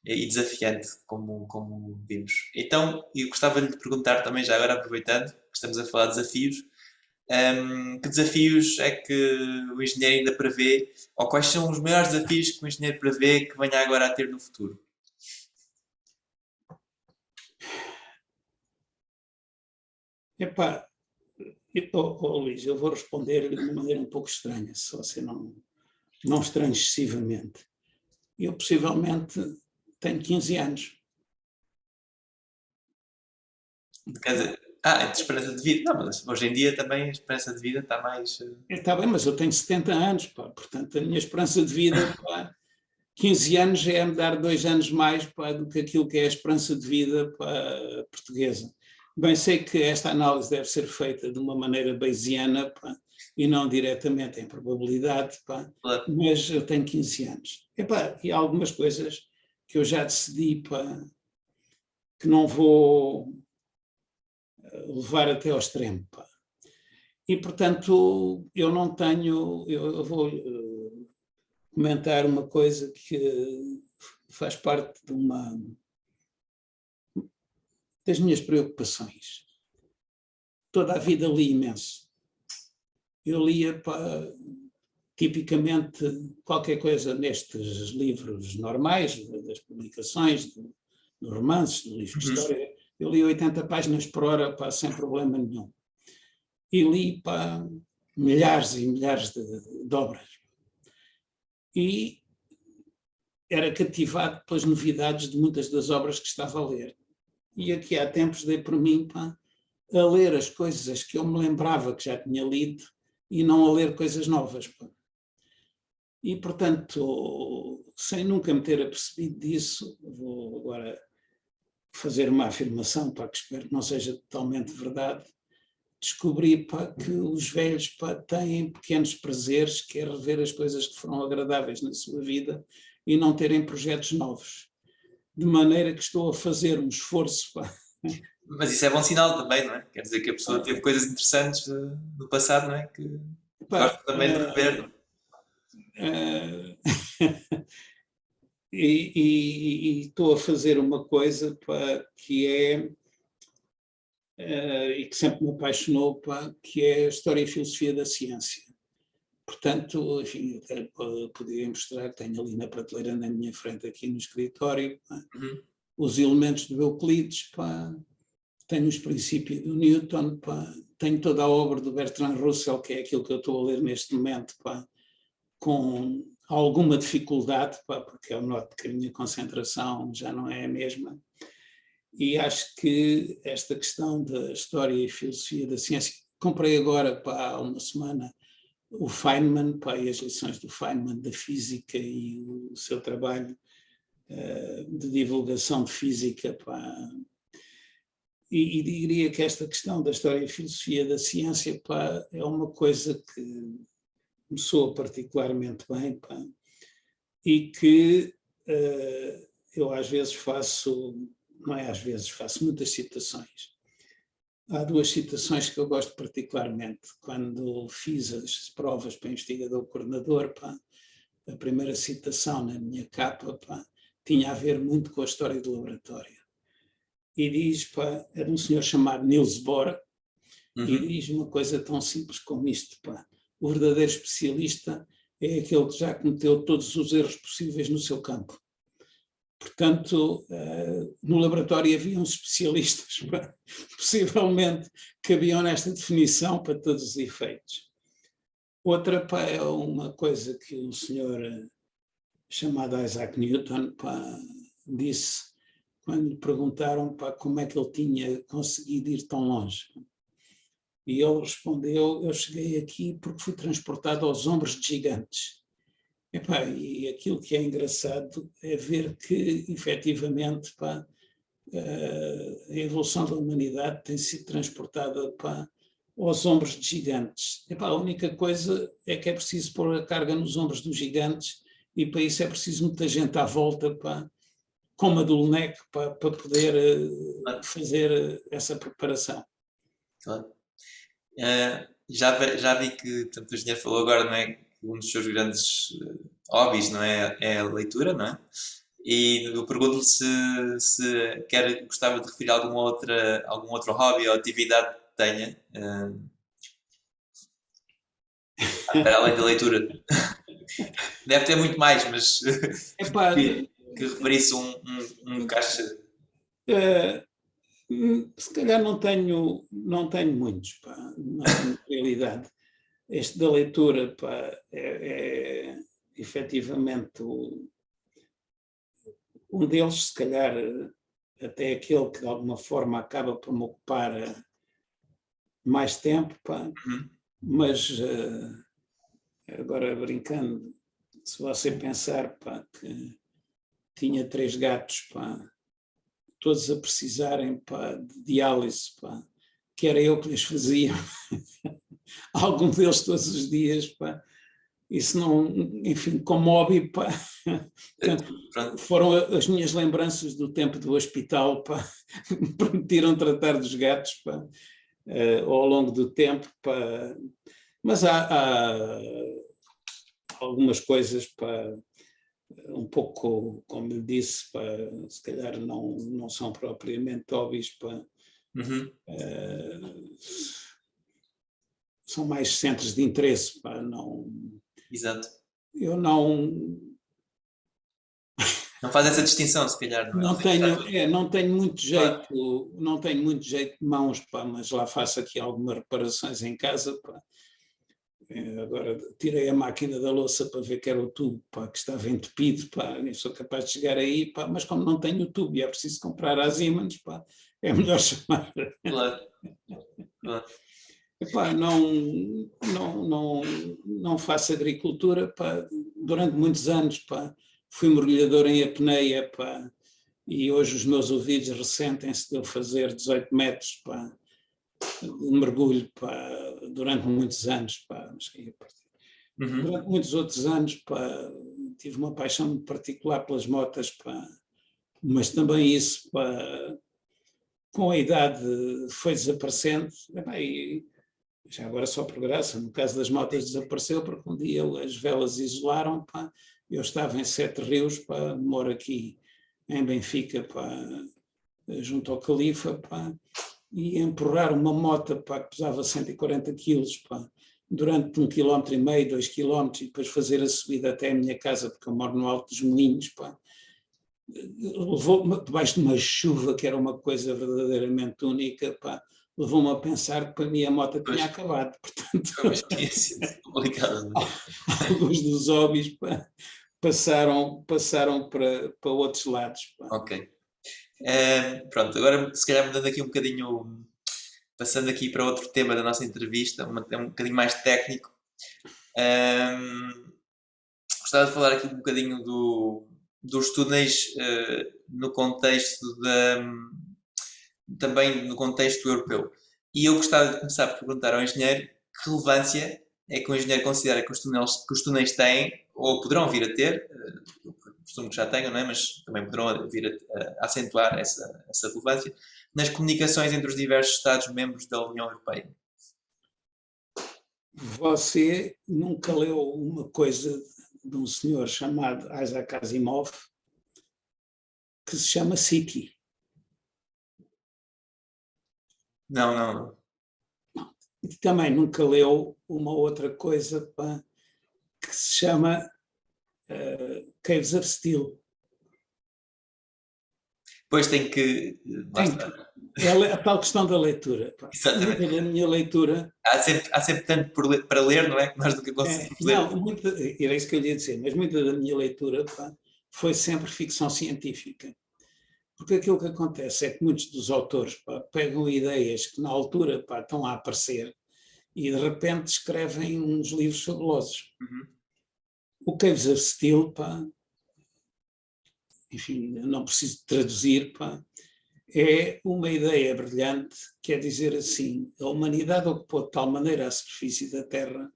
E desafiante, como vimos. Então, eu gostava de lhe perguntar também, já agora aproveitando que estamos a falar de desafios, que desafios é que o engenheiro ainda prevê, ou quais são os maiores desafios que o engenheiro prevê que venha agora a ter no futuro? Epá, Luís, eu vou responder de uma maneira um pouco estranha, se você não estranhe excessivamente. Eu possivelmente tenho 15 anos. Quer dizer, de esperança de vida. Não, mas hoje em dia também a esperança de vida está mais... Está bem, mas eu tenho 70 anos, portanto a minha esperança de vida, 15 anos é me dar 2 anos mais do que aquilo que é a esperança de vida portuguesa. Bem, sei que esta análise deve ser feita de uma maneira bayesiana e não diretamente em probabilidade, mas eu tenho 15 anos. E há algumas coisas que eu já decidi que não vou levar até ao extremo. E, portanto, eu não tenho... Eu vou comentar uma coisa que faz parte das minhas preocupações. Toda a vida li imenso. Eu lia tipicamente qualquer coisa nestes livros normais, das publicações, dos romances, do livro de história. Eu li 80 páginas por hora sem problema nenhum. E li milhares e milhares de obras. E era cativado pelas novidades de muitas das obras que estava a ler. E aqui há tempos dei por mim a ler as coisas que eu me lembrava que já tinha lido e não a ler coisas novas. E, portanto, sem nunca me ter apercebido disso, vou agora fazer uma afirmação que espero que não seja totalmente verdade. Descobri que os velhos têm pequenos prazeres, que é rever as coisas que foram agradáveis na sua vida e não terem projetos novos. De maneira que estou a fazer um esforço. Mas isso é bom sinal também, não é? Quer dizer que a pessoa teve coisas interessantes do passado, não é? Que gosta também de rever. E estou a fazer uma coisa que é, e que sempre me apaixonou, que é a história e filosofia da ciência. Portanto, enfim, podia mostrar, tenho ali na prateleira na minha frente, aqui no escritório, os elementos de Euclides, tenho os princípios do Newton, tenho toda a obra do Bertrand Russell, que é aquilo que eu estou a ler neste momento, com alguma dificuldade, porque eu noto que a minha concentração já não é a mesma. E acho que esta questão da história e filosofia da ciência, comprei agora há uma semana o Feynman, e as lições do Feynman da física e o seu trabalho de divulgação de física. E diria que esta questão da história e filosofia da ciência é uma coisa que me soa particularmente bem, e que eu às vezes faço, não é às vezes, faço muitas citações. Há 2 citações que eu gosto particularmente. Quando fiz as provas para investigador coordenador, a primeira citação na minha capa tinha a ver muito com a história do laboratório. E diz, é de um senhor chamado Niels Bohr, e diz uma coisa tão simples como isto, o verdadeiro especialista é aquele que já cometeu todos os erros possíveis no seu campo. Portanto, no laboratório havia uns especialistas, possivelmente cabiam nesta definição para todos os efeitos. Outra, pá, é uma coisa que um senhor chamado Isaac Newton, pá, disse quando lhe perguntaram, pá, como é que ele tinha conseguido ir tão longe. E ele respondeu: eu cheguei aqui porque fui transportado aos ombros de gigantes. E aquilo que é engraçado é ver que, efetivamente, pá, a evolução da humanidade tem sido transportada, pá, aos ombros de gigantes. A única coisa é que é preciso pôr a carga nos ombros dos gigantes, e para isso é preciso muita gente à volta, pá, como a do LNEC, para poder fazer essa preparação. Claro. Já vi que, portanto, o engenheiro falou agora, não é, que um dos seus grandes hobbies, não é, é a leitura, não é? E eu pergunto-lhe se gostava de referir algum outro hobby ou atividade que tenha, para além da leitura. Deve ter muito mais, mas que referisse um caixa. Se calhar não tenho muitos, pá, na realidade. Este da leitura, pá, é efetivamente um deles, se calhar até aquele que de alguma forma acaba por me ocupar mais tempo, pá, mas agora brincando, se você pensar, pá, que tinha 3 gatos, pá, todos a precisarem, pá, de diálise, pá, que era eu que lhes fazia, algum deles todos os dias, pá. Isso não, enfim, como hobby, pá. Portanto, foram as minhas lembranças do tempo do hospital, pá, me permitiram tratar dos gatos, pá, ao longo do tempo, pá. Mas há algumas coisas, pá, um pouco, como lhe disse, pá, se calhar não são propriamente hobbies, pá. São mais centros de interesse, pá, não. Exato. Eu não faz essa distinção, se calhar, não é? Não tenho muito jeito, não tenho muito jeito de mãos, pá, mas lá faço aqui algumas reparações em casa, pá. Agora tirei a máquina da louça para ver que era o tubo, pá, que estava entupido, pá, nem sou capaz de chegar aí, pá, mas como não tenho o tubo e é preciso comprar a Siemens, pá, é melhor chamar. Claro. Epá, não faço agricultura, pá, durante muitos anos, pá, fui mergulhador em apneia, pá, e hoje os meus ouvidos ressentem-se de eu fazer 18 metros, pá, de mergulho, pá, durante muitos anos, pá, durante muitos outros anos, pá, tive uma paixão muito particular pelas motas, pá, mas também isso, pá, com a idade foi desaparecendo, e já agora só por graça, no caso das motas desapareceu porque um dia as velas isolaram, pá, eu estava em Sete Rios, pá, moro aqui em Benfica, pá, junto ao Califa, pá, e empurrar uma moto, pá, que pesava 140 quilos, pá, durante 1,5 km, 2 km, e depois fazer a subida até a minha casa, porque eu moro no Alto dos Moinhos, pá, levou-me, debaixo de uma chuva que era uma coisa verdadeiramente única, pá, levou-me a pensar que para mim a moto tinha acabado, portanto tinha sido complicado, não é? alguns dos hobbies, pá, passaram para outros lados, pá. Ok. Pronto, agora se calhar mudando aqui um bocadinho, passando aqui para outro tema da nossa entrevista, é um bocadinho mais técnico. Gostava de falar aqui um bocadinho dos túneis no contexto também no contexto europeu. E eu gostava de começar por perguntar ao engenheiro que relevância é que o engenheiro considera que os túneis têm, ou poderão vir a ter, presumo que já tenham, não é? Mas também poderão vir a acentuar essa relevância, nas comunicações entre os diversos Estados-membros da União Europeia. Você nunca leu uma coisa de um senhor chamado Isaac Asimov que se chama City? Não. E também nunca leu uma outra coisa, pá, que se chama Caves of Steel. Depois tem que. Lá Tem está. que, é a tal questão da leitura. Pá. Exatamente. Muita da minha leitura, Há sempre tanto para ler, não é? Que nós nunca conseguimos ler. não, era isso que eu ia dizer, mas muita da minha leitura, pá, foi sempre ficção científica. Porque aquilo que acontece é que muitos dos autores, pá, pegam ideias que na altura, pá, estão a aparecer e de repente escrevem uns livros fabulosos. Uhum. O Caves of Steel, pá, enfim, não preciso traduzir, pá, é uma ideia brilhante, quer dizer assim, a humanidade ocupou de tal maneira a superfície da Terra,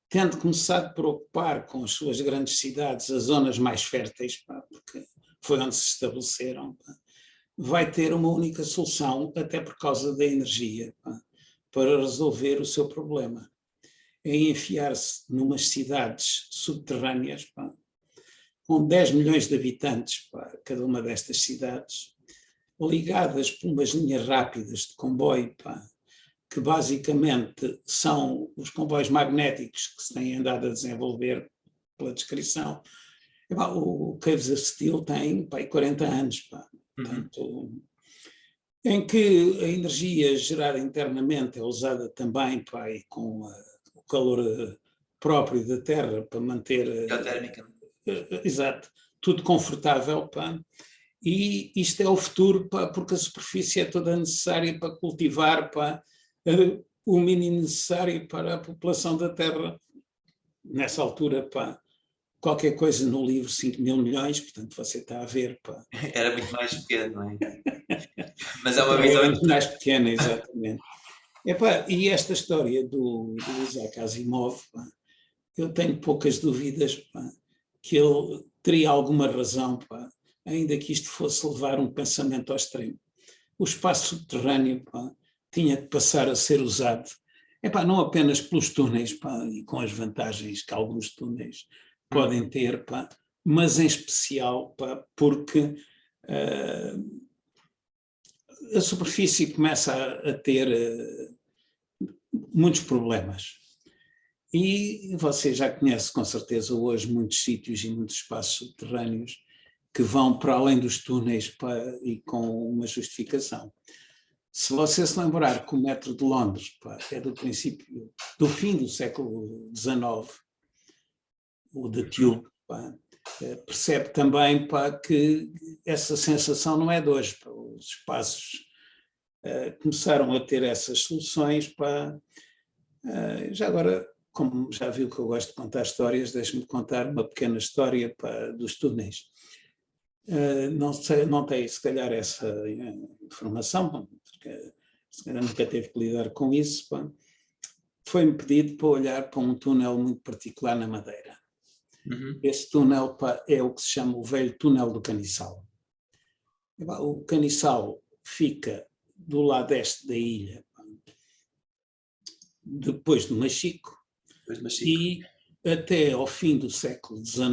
tendo começado por ocupar com as suas grandes cidades as zonas mais férteis, pá, porque foi onde se estabeleceram, pá, vai ter uma única solução, até por causa da energia, pá, para resolver o seu problema. É enfiar-se numas cidades subterrâneas, pá, com 10 milhões de habitantes, pá, cada uma destas cidades, ligadas por umas linhas rápidas de comboio, pá, que basicamente são os comboios magnéticos que se têm andado a desenvolver pela descrição. E, pá, o Caves of Steel tem, pá, 40 anos, pá, portanto, em que a energia gerada internamente é usada também, pá, e com o calor próprio da Terra para manter, Geotérmica. exato, tudo confortável, pá. E isto é o futuro, pá, porque a superfície é toda necessária para cultivar, pá, o mínimo necessário para a população da Terra. Nessa altura, pá, qualquer coisa no livro 5 mil milhões, portanto você está a ver, pá. Era muito mais pequeno, não é? Mas é A uma Terra visão era muito mais interessante. pequena, exatamente. Epá, e esta história do Isaac Asimov, pá, eu tenho poucas dúvidas, pá, que ele teria alguma razão, pá, ainda que isto fosse levar um pensamento ao extremo. O espaço subterrâneo, pá, tinha que passar a ser usado, epá, não apenas pelos túneis, pá, e com as vantagens que alguns túneis podem ter, pá, mas em especial, pá, porque a superfície começa a ter muitos problemas. E você já conhece com certeza hoje muitos sítios e muitos espaços subterrâneos que vão para além dos túneis, pá, e com uma justificação. Se você se lembrar que o metro de Londres, pá, é do princípio, do fim do século XIX, o da Tube, pá, percebe também, pá, que essa sensação não é de hoje. Pá, os espaços começaram a ter essas soluções, pá. Já agora, como já viu que eu gosto de contar histórias, deixe-me contar uma pequena história, pá, dos túneis. Não sei, não tem se calhar essa informação, porque se calhar nunca teve que lidar com isso. Pá. Foi-me pedido para olhar para um túnel muito particular na Madeira. Esse túnel, pá, é o que se chama o velho túnel do Caniçal. E, pá, o Caniçal fica do lado este da ilha, pá, depois do Machico, e até ao fim do século XIX,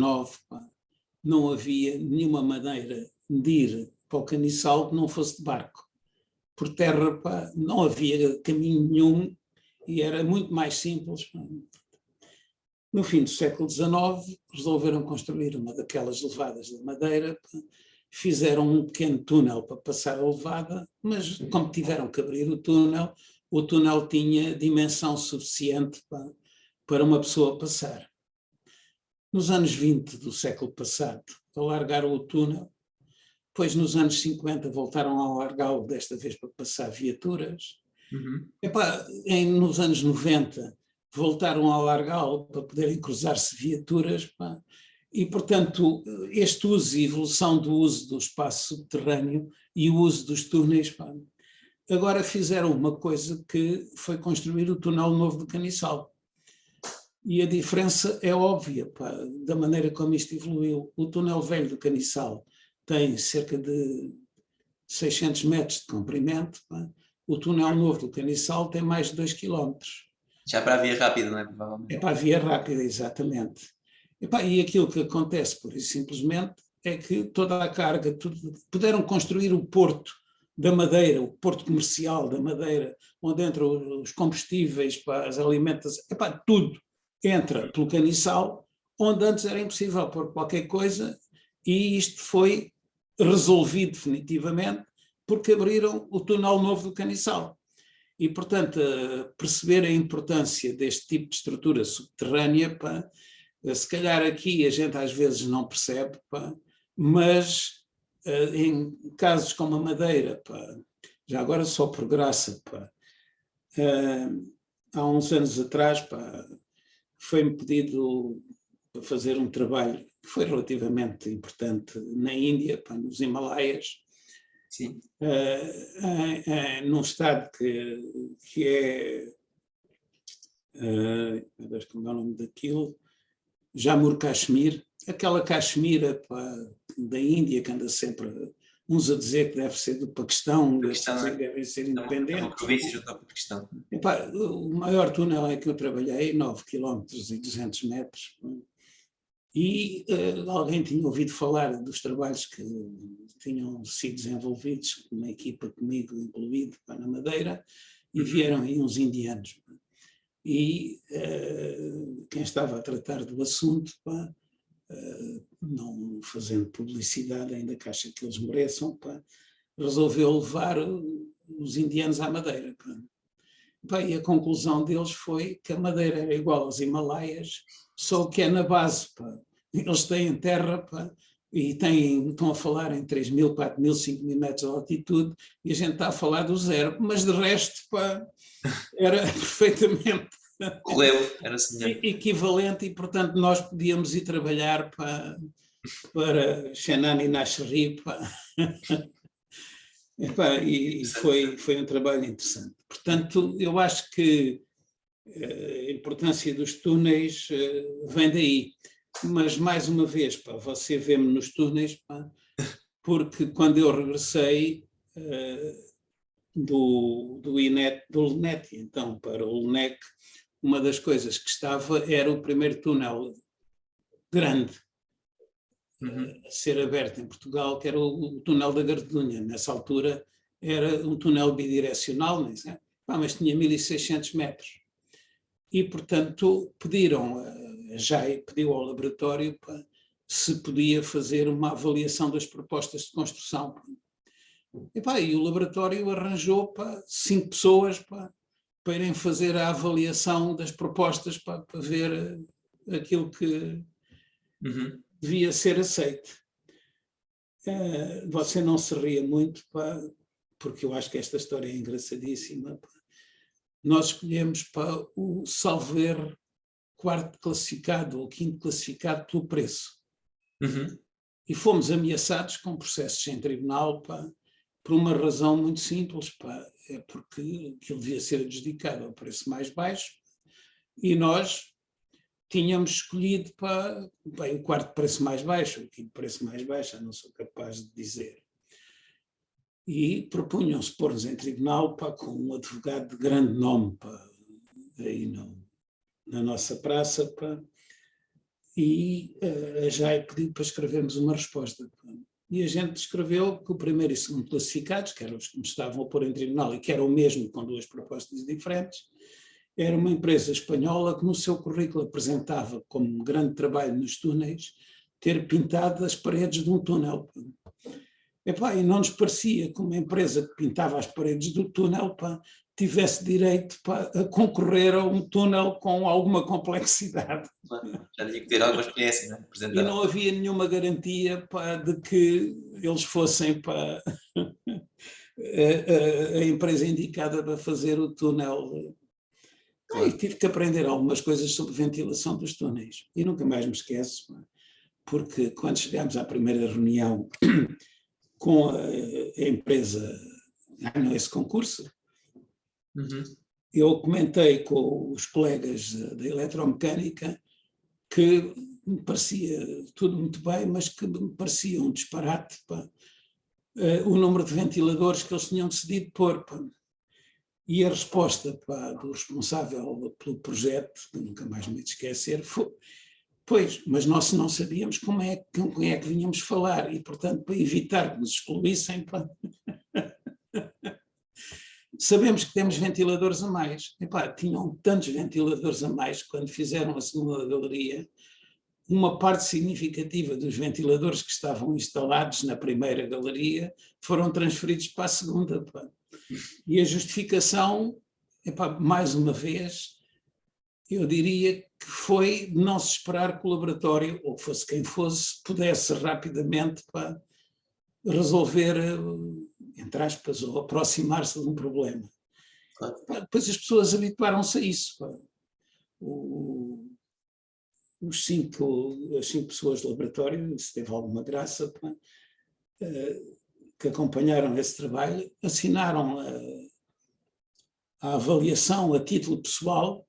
pá, não havia nenhuma maneira de ir para o Caniçal que não fosse de barco. Por terra, pá, não havia caminho nenhum e era muito mais simples. Pá. No fim do século XIX, resolveram construir uma daquelas levadas de madeira, pá, fizeram um pequeno túnel para passar a levada, mas como tiveram que abrir o túnel tinha dimensão suficiente, pá, para uma pessoa passar. Nos anos 20 do século passado, alargaram o túnel, depois nos anos 50 voltaram a alargá-lo, desta vez para passar viaturas. Epá, nos anos 90 voltaram a alargá-lo para poderem cruzar-se viaturas, pá. E, portanto, este uso e evolução do uso do espaço subterrâneo e o uso dos túneis, pá, agora fizeram uma coisa que foi construir o túnel novo do Caniçal. E a diferença é óbvia, pá, da maneira como isto evoluiu. O túnel velho do Caniçal tem cerca de 600 metros de comprimento, pá. O túnel novo do Caniçal tem mais de 2 quilómetros. Já para a via rápida, não é? Provavelmente. É para a via rápida, exatamente. E aquilo que acontece, por isso simplesmente, é que toda a carga, puderam construir o porto da Madeira, o porto comercial da Madeira, onde entram os combustíveis, pá, as alimentações, tudo entra pelo Caniçal, onde antes era impossível pôr qualquer coisa, e isto foi resolvi definitivamente, porque abriram o túnel novo do Caniçal. E, portanto, perceber a importância deste tipo de estrutura subterrânea, pá, se calhar aqui a gente às vezes não percebe, pá, mas em casos como a Madeira, pá, já agora só por graça, pá, há uns anos atrás, pá, foi-me pedido para fazer um trabalho que foi relativamente importante na Índia, pá, nos Himalaias. Sim. Num estado que é, como é o nome daquilo, Jammu Kashmir, aquela Caxemira, pá, da Índia, que anda sempre uns a dizer que deve ser do Paquistão, outros a dizer que deve ser independente. É uma província junto ao Paquistão. Epá, o maior túnel em que eu trabalhei, 9 km e 200 metros, e alguém tinha ouvido falar dos trabalhos que tinham sido desenvolvidos, uma equipa comigo incluído, na Madeira, e vieram aí uns indianos. E quem estava a tratar do assunto, pá, não fazendo publicidade, ainda que acha que eles mereçam, pá, resolveu levar os indianos à Madeira. Pá. Pá, e a conclusão deles foi que a Madeira era igual aos Himalaias, só que é na base. Pá. Eles têm terra, pá, e estão a falar em 3.000, 4.000, 5.000 metros de altitude, e a gente está a falar do zero, mas de resto, pá, era perfeitamente O relevo era semelhante. equivalente, e portanto nós podíamos ir trabalhar para Xanana e Nasri, e foi um trabalho interessante. Portanto, eu acho que a importância dos túneis vem daí. Mas, mais uma vez, pá, você vê-me nos túneis, pá, porque quando eu regressei do LNET, então, para o LNEC, uma das coisas que estava era o primeiro túnel grande a ser aberto em Portugal, que era o túnel da Gardunha. Nessa altura era um túnel bidirecional, mas tinha 1.600 metros. E, portanto, a JAI pediu ao laboratório se podia fazer uma avaliação das propostas de construção. E o laboratório arranjou 5 pessoas para irem fazer a avaliação das propostas para ver aquilo que devia ser aceito. Você não se ria muito, porque eu acho que esta história é engraçadíssima. Nós escolhemos o salvo erro 4º classificado ou 5º classificado pelo preço. E fomos ameaçados com processos em tribunal por uma razão muito simples, é porque aquilo devia ser adjudicado ao preço mais baixo e nós tínhamos escolhido o 4º preço mais baixo, o 5º preço mais baixo, eu não sou capaz de dizer. E propunham-se pôr-nos em tribunal com um advogado de grande nome aí na nossa praça, e a JAI pediu para escrevermos uma resposta. E a gente escreveu que o primeiro e segundo classificados, que eram os que me estavam a pôr em tribunal e que eram o mesmo com 2 propostas diferentes, era uma empresa espanhola que no seu currículo apresentava como grande trabalho nos túneis ter pintado as paredes de um túnel. E não nos parecia que uma empresa que pintava as paredes do túnel tivesse direito a concorrer a um túnel com alguma complexidade. Já tinha que ter alguma experiência, não é? E não havia nenhuma garantia de que eles fossem a empresa indicada para fazer o túnel. E tive que aprender algumas coisas sobre ventilação dos túneis. E nunca mais me esqueço, porque quando chegámos à primeira reunião com a empresa ganhou esse concurso, eu comentei com os colegas da eletromecânica que me parecia tudo muito bem, mas que me parecia um disparate o número de ventiladores que eles tinham decidido pôr. E a resposta do responsável pelo projeto, que nunca mais me esquecer, foi: pois, mas nós não sabíamos com quem é que vinhamos falar e, portanto, para evitar que nos excluíssem, sabemos que temos ventiladores a mais. Tinham tantos ventiladores a mais quando fizeram a segunda galeria, uma parte significativa dos ventiladores que estavam instalados na primeira galeria foram transferidos para a segunda. Pá. E a justificação, mais uma vez, eu diria que foi de não se esperar que o laboratório, ou fosse quem fosse, pudesse rapidamente resolver, entre aspas, ou aproximar-se de um problema. Depois as pessoas habituaram-se a isso. As 5 pessoas do laboratório, se teve alguma graça, que acompanharam esse trabalho, assinaram a avaliação a título pessoal.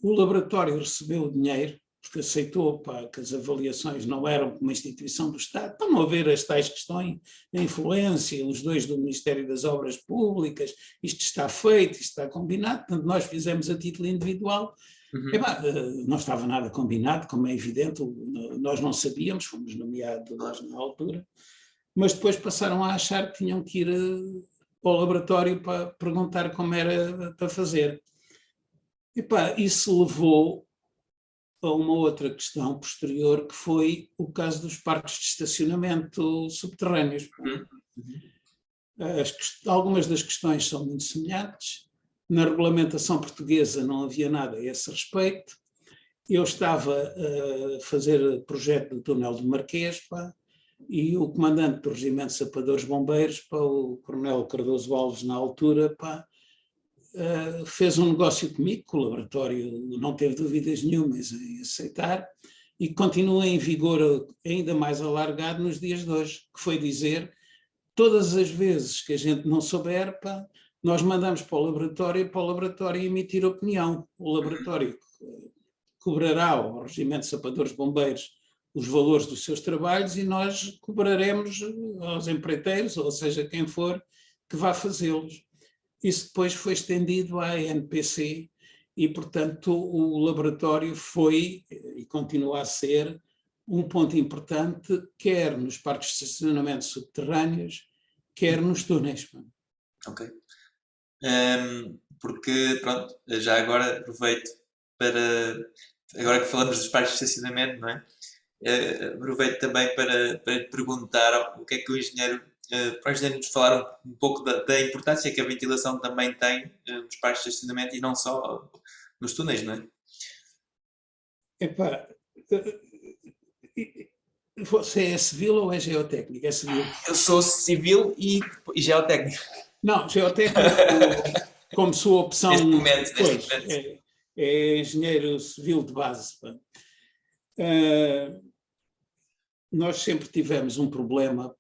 O laboratório recebeu o dinheiro, porque aceitou que as avaliações não eram como uma instituição do Estado, para não haver as tais questões de influência, os 2 do Ministério das Obras Públicas, isto está feito, isto está combinado, portanto nós fizemos a título individual. Não estava nada combinado, como é evidente, nós não sabíamos, fomos nomeados na altura, mas depois passaram a achar que tinham que ir ao laboratório para perguntar como era para fazer. Isso levou a uma outra questão posterior, que foi o caso dos parques de estacionamento subterrâneos. Algumas das questões são muito semelhantes. Na regulamentação portuguesa não havia nada a esse respeito. Eu estava a fazer o projeto do túnel do Marquês, e o comandante do Regimento de Sapadores Bombeiros, o coronel Cardoso Alves, na altura, fez um negócio comigo, que o laboratório não teve dúvidas nenhumas em aceitar, e continua em vigor ainda mais alargado nos dias de hoje, que foi dizer, todas as vezes que a gente não souber, nós mandamos para o laboratório emitir opinião. O laboratório cobrará ao Regimento de Sapadores Bombeiros os valores dos seus trabalhos e nós cobraremos aos empreiteiros, ou seja, quem for, que vá fazê-los. Isso depois foi estendido à NPC e, portanto, o laboratório foi e continua a ser um ponto importante, quer nos parques de estacionamento subterrâneos, quer nos túneis. Ok. Porque, pronto, já agora aproveito para, agora que falamos dos parques de estacionamento, não é? Aproveito também para te perguntar o que é que o engenheiro, para o engenheiro nos falar um pouco da importância que a ventilação também tem nos parques de estacionamento e não só nos túneis, não é? Você é civil ou é geotécnico? É civil? Eu sou civil e geotécnico. Não, geotécnico, como sua opção, neste momento. é engenheiro civil de base. Nós sempre tivemos um problema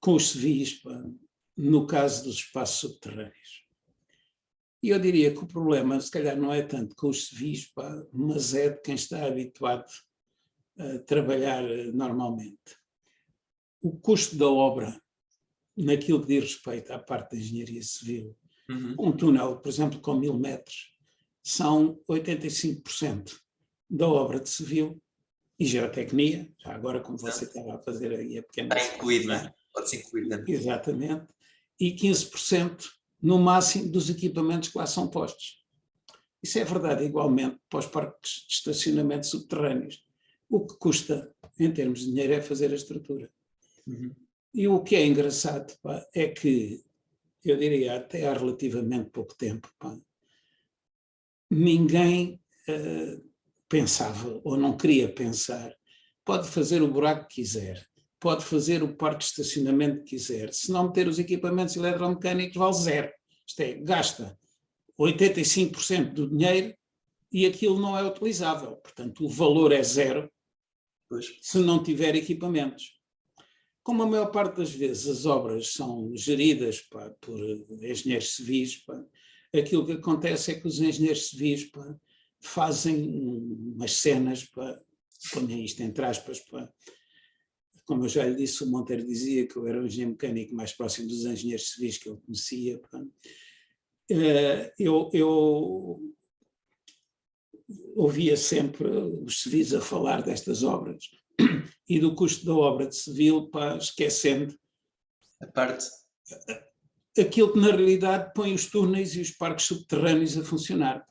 com os civis, no caso dos espaços subterrâneos. E eu diria que o problema, se calhar, não é tanto com os civis, mas é de quem está habituado a trabalhar normalmente. O custo da obra, naquilo que diz respeito à parte da engenharia civil, um túnel, por exemplo, com 1000 metros, são 85% da obra de civil e geotecnia, já agora como você estava a fazer aí a pequena... Está incluído, não é? Pode-se incluir dentro. Exatamente. E 15% no máximo dos equipamentos que lá são postos. Isso é verdade igualmente para os parques de estacionamento subterrâneos. O que custa, em termos de dinheiro, é fazer a estrutura. E o que é engraçado é que, eu diria até há relativamente pouco tempo, ninguém pensava ou não queria pensar, pode fazer o buraco que quiser, pode fazer o parque de estacionamento que quiser, se não meter os equipamentos eletromecânicos vale zero. Isto é, gasta 85% do dinheiro e aquilo não é utilizável. Portanto, o valor é zero se não tiver equipamentos. Como a maior parte das vezes as obras são geridas por engenheiros civis, aquilo que acontece é que os engenheiros civis fazem umas cenas, ponha isto entre aspas, como eu já lhe disse, o Monteiro dizia que eu era o engenheiro mecânico mais próximo dos engenheiros civis que ele conhecia. Eu ouvia sempre os civis a falar destas obras e do custo da obra de civil, esquecendo a parte, aquilo que na realidade põe os túneis e os parques subterrâneos a funcionar.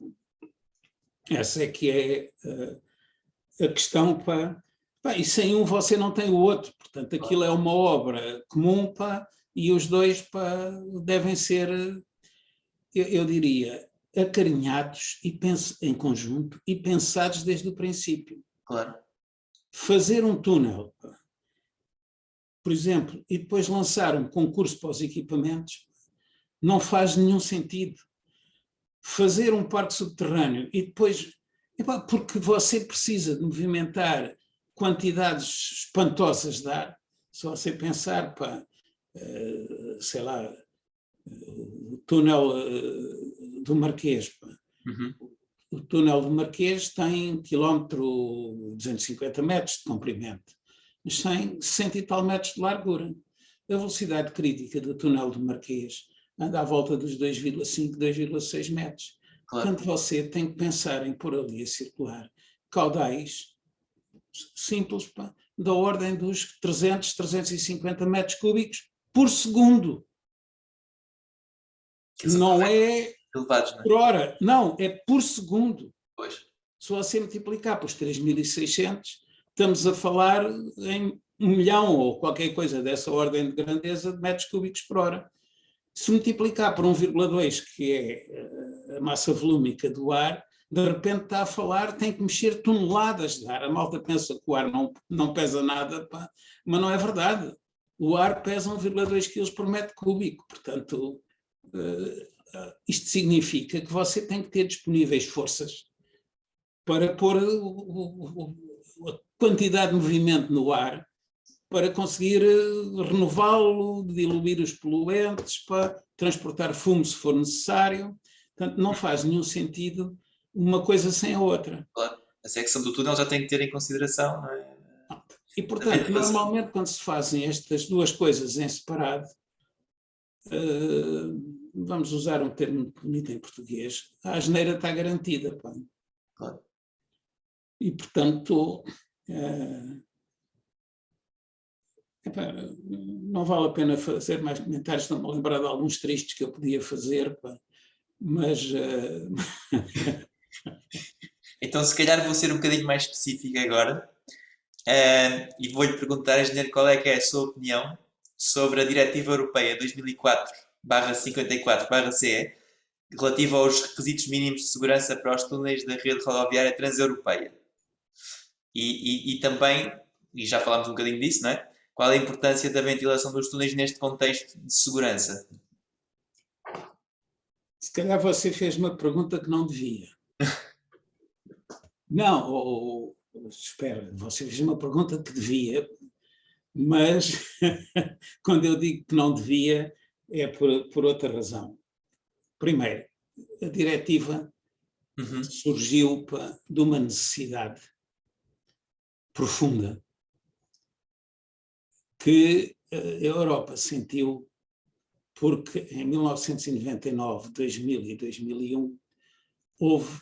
Essa é que é a questão, e sem um você não tem o outro, portanto aquilo é uma obra comum, e os dois devem ser, eu diria, acarinhados em conjunto e pensados desde o princípio. Claro. Fazer um túnel, por exemplo, e depois lançar um concurso para os equipamentos, não faz nenhum sentido. Fazer um parque subterrâneo e depois, porque você precisa de movimentar quantidades espantosas de ar, se você pensar, sei lá, o túnel do Marquês. Uhum. O túnel do Marquês tem 1 km 250 metros de comprimento, mas tem 60 e tal metros de largura. A velocidade crítica do túnel do Marquês anda à volta dos 2,5, 2,6 metros. Claro. Portanto, você tem que pensar em pôr ali a circular caudais simples, da ordem dos 300, 350 metros cúbicos por segundo. Não é elevados, não é? por hora, não, é por segundo. Pois. Se você multiplicar por 3.600, estamos a falar em 1 milhão ou qualquer coisa dessa ordem de grandeza de metros cúbicos por hora. Se multiplicar por 1,2, que é a massa volúmica do ar, de repente está a falar, tem que mexer toneladas de ar. A malta pensa que o ar não pesa nada, mas não é verdade. O ar pesa 1,2 kg por metro cúbico. Portanto, isto significa que você tem que ter disponíveis forças para pôr a quantidade de movimento no ar, para conseguir renová-lo, diluir os poluentes, para transportar fumo se for necessário. Portanto, não faz nenhum sentido uma coisa sem a outra. Claro. A secção do túnel já tem que ter em consideração, não é? E, portanto, normalmente, quando se fazem estas duas coisas em separado, vamos usar um termo bonito em português, a asneira está garantida. Claro. E, portanto, não vale a pena fazer mais comentários, estou-me a lembrar de alguns tristes que eu podia fazer, mas... Então, se calhar vou ser um bocadinho mais específico agora e vou-lhe perguntar, engenheiro, qual é que é a sua opinião sobre a Diretiva Europeia 2004/54/CE, relativa aos requisitos mínimos de segurança para os túneis da rede rodoviária transeuropeia. E também, e já falámos um bocadinho disso, não é? Qual a importância da ventilação dos túneis neste contexto de segurança? Se calhar você fez uma pergunta que não devia. Não, espera, você fez uma pergunta que devia, mas quando eu digo que não devia, é por outra razão. Primeiro, a diretiva surgiu de uma necessidade profunda que a Europa sentiu, porque em 1999, 2000 e 2001 houve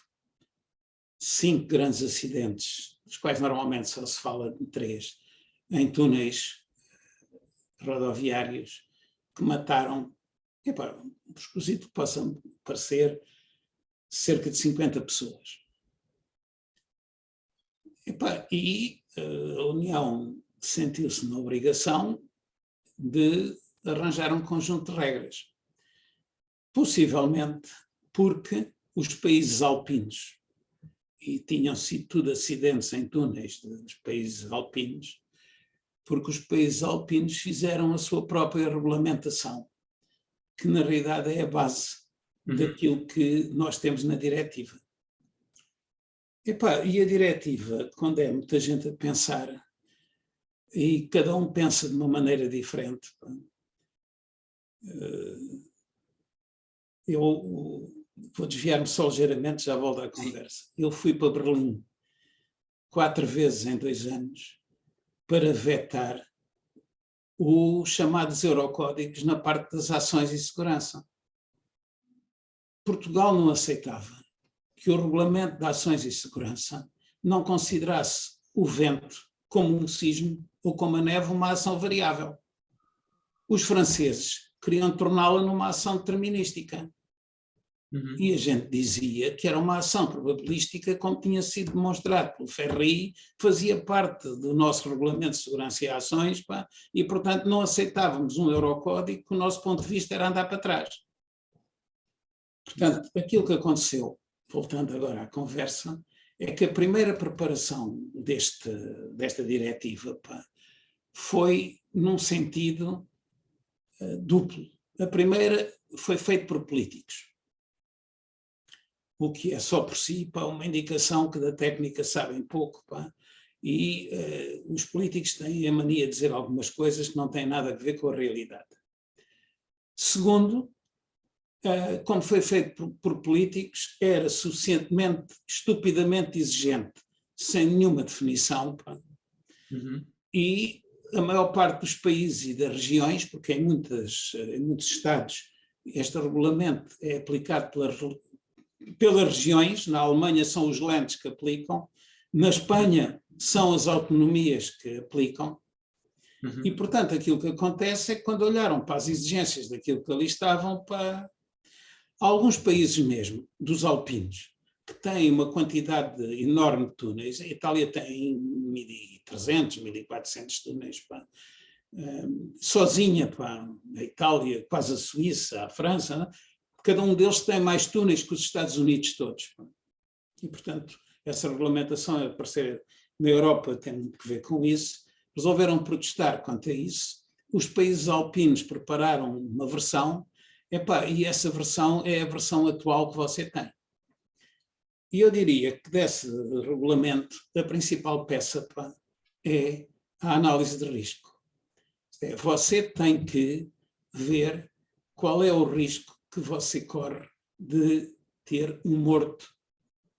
5 grandes acidentes, dos quais normalmente só se fala de 3, em túneis rodoviários, que mataram, por esquisito que possam parecer, cerca de 50 pessoas. E a União sentiu-se na obrigação de arranjar um conjunto de regras. Possivelmente porque os países alpinos, e tinham sido tudo acidentes em túneis dos países alpinos, porque os países alpinos fizeram a sua própria regulamentação, que na realidade é a base daquilo que nós temos na diretiva. E a diretiva, quando é muita gente a pensar, e cada um pensa de uma maneira diferente, eu vou desviar-me só ligeiramente, já volto à conversa. Eu fui para Berlim 4 vezes em 2 anos para vetar os chamados Eurocódigos na parte das ações e segurança. Portugal não aceitava que o regulamento de ações e segurança não considerasse o vento como um sismo ou como a neve uma ação variável. Os franceses queriam torná-la numa ação determinística. Uhum. E a gente dizia que era uma ação probabilística, como tinha sido demonstrado pelo Ferri, fazia parte do nosso Regulamento de Segurança e Ações, pá, e, portanto, não aceitávamos um Eurocódigo, que o nosso ponto de vista era andar para trás. Portanto, aquilo que aconteceu, voltando agora à conversa, é que a primeira preparação desta diretiva, pá, foi num sentido duplo. A primeira foi feita por políticos, o que é só por si, pá, uma indicação que da técnica sabem pouco, pá, e os políticos têm a mania de dizer algumas coisas que não têm nada a ver com a realidade. Segundo, como foi feito por políticos, era suficientemente, estupidamente exigente, sem nenhuma definição, pá, e a maior parte dos países e das regiões, porque em muitos estados este regulamento é aplicado pelas regiões, na Alemanha são os Länder que aplicam, na Espanha são as autonomias que aplicam, e portanto aquilo que acontece é que quando olharam para as exigências daquilo que ali estavam, para alguns países mesmo, dos alpinos, que têm uma quantidade enorme de túneis, a Itália tem 1.300, 1.400 túneis, pá, sozinha, pá, a Itália, quase a Suíça, a França, né? Cada um deles tem mais túneis que os Estados Unidos todos. Pá. E, portanto, essa regulamentação, a aparecer na Europa, tem muito a ver com isso. Resolveram protestar quanto a isso. Os países alpinos prepararam uma versão, e essa versão é a versão atual que você tem. E eu diria que desse regulamento, a principal peça, pá, é a análise de risco. Você tem que ver qual é o risco que você corre de ter um morto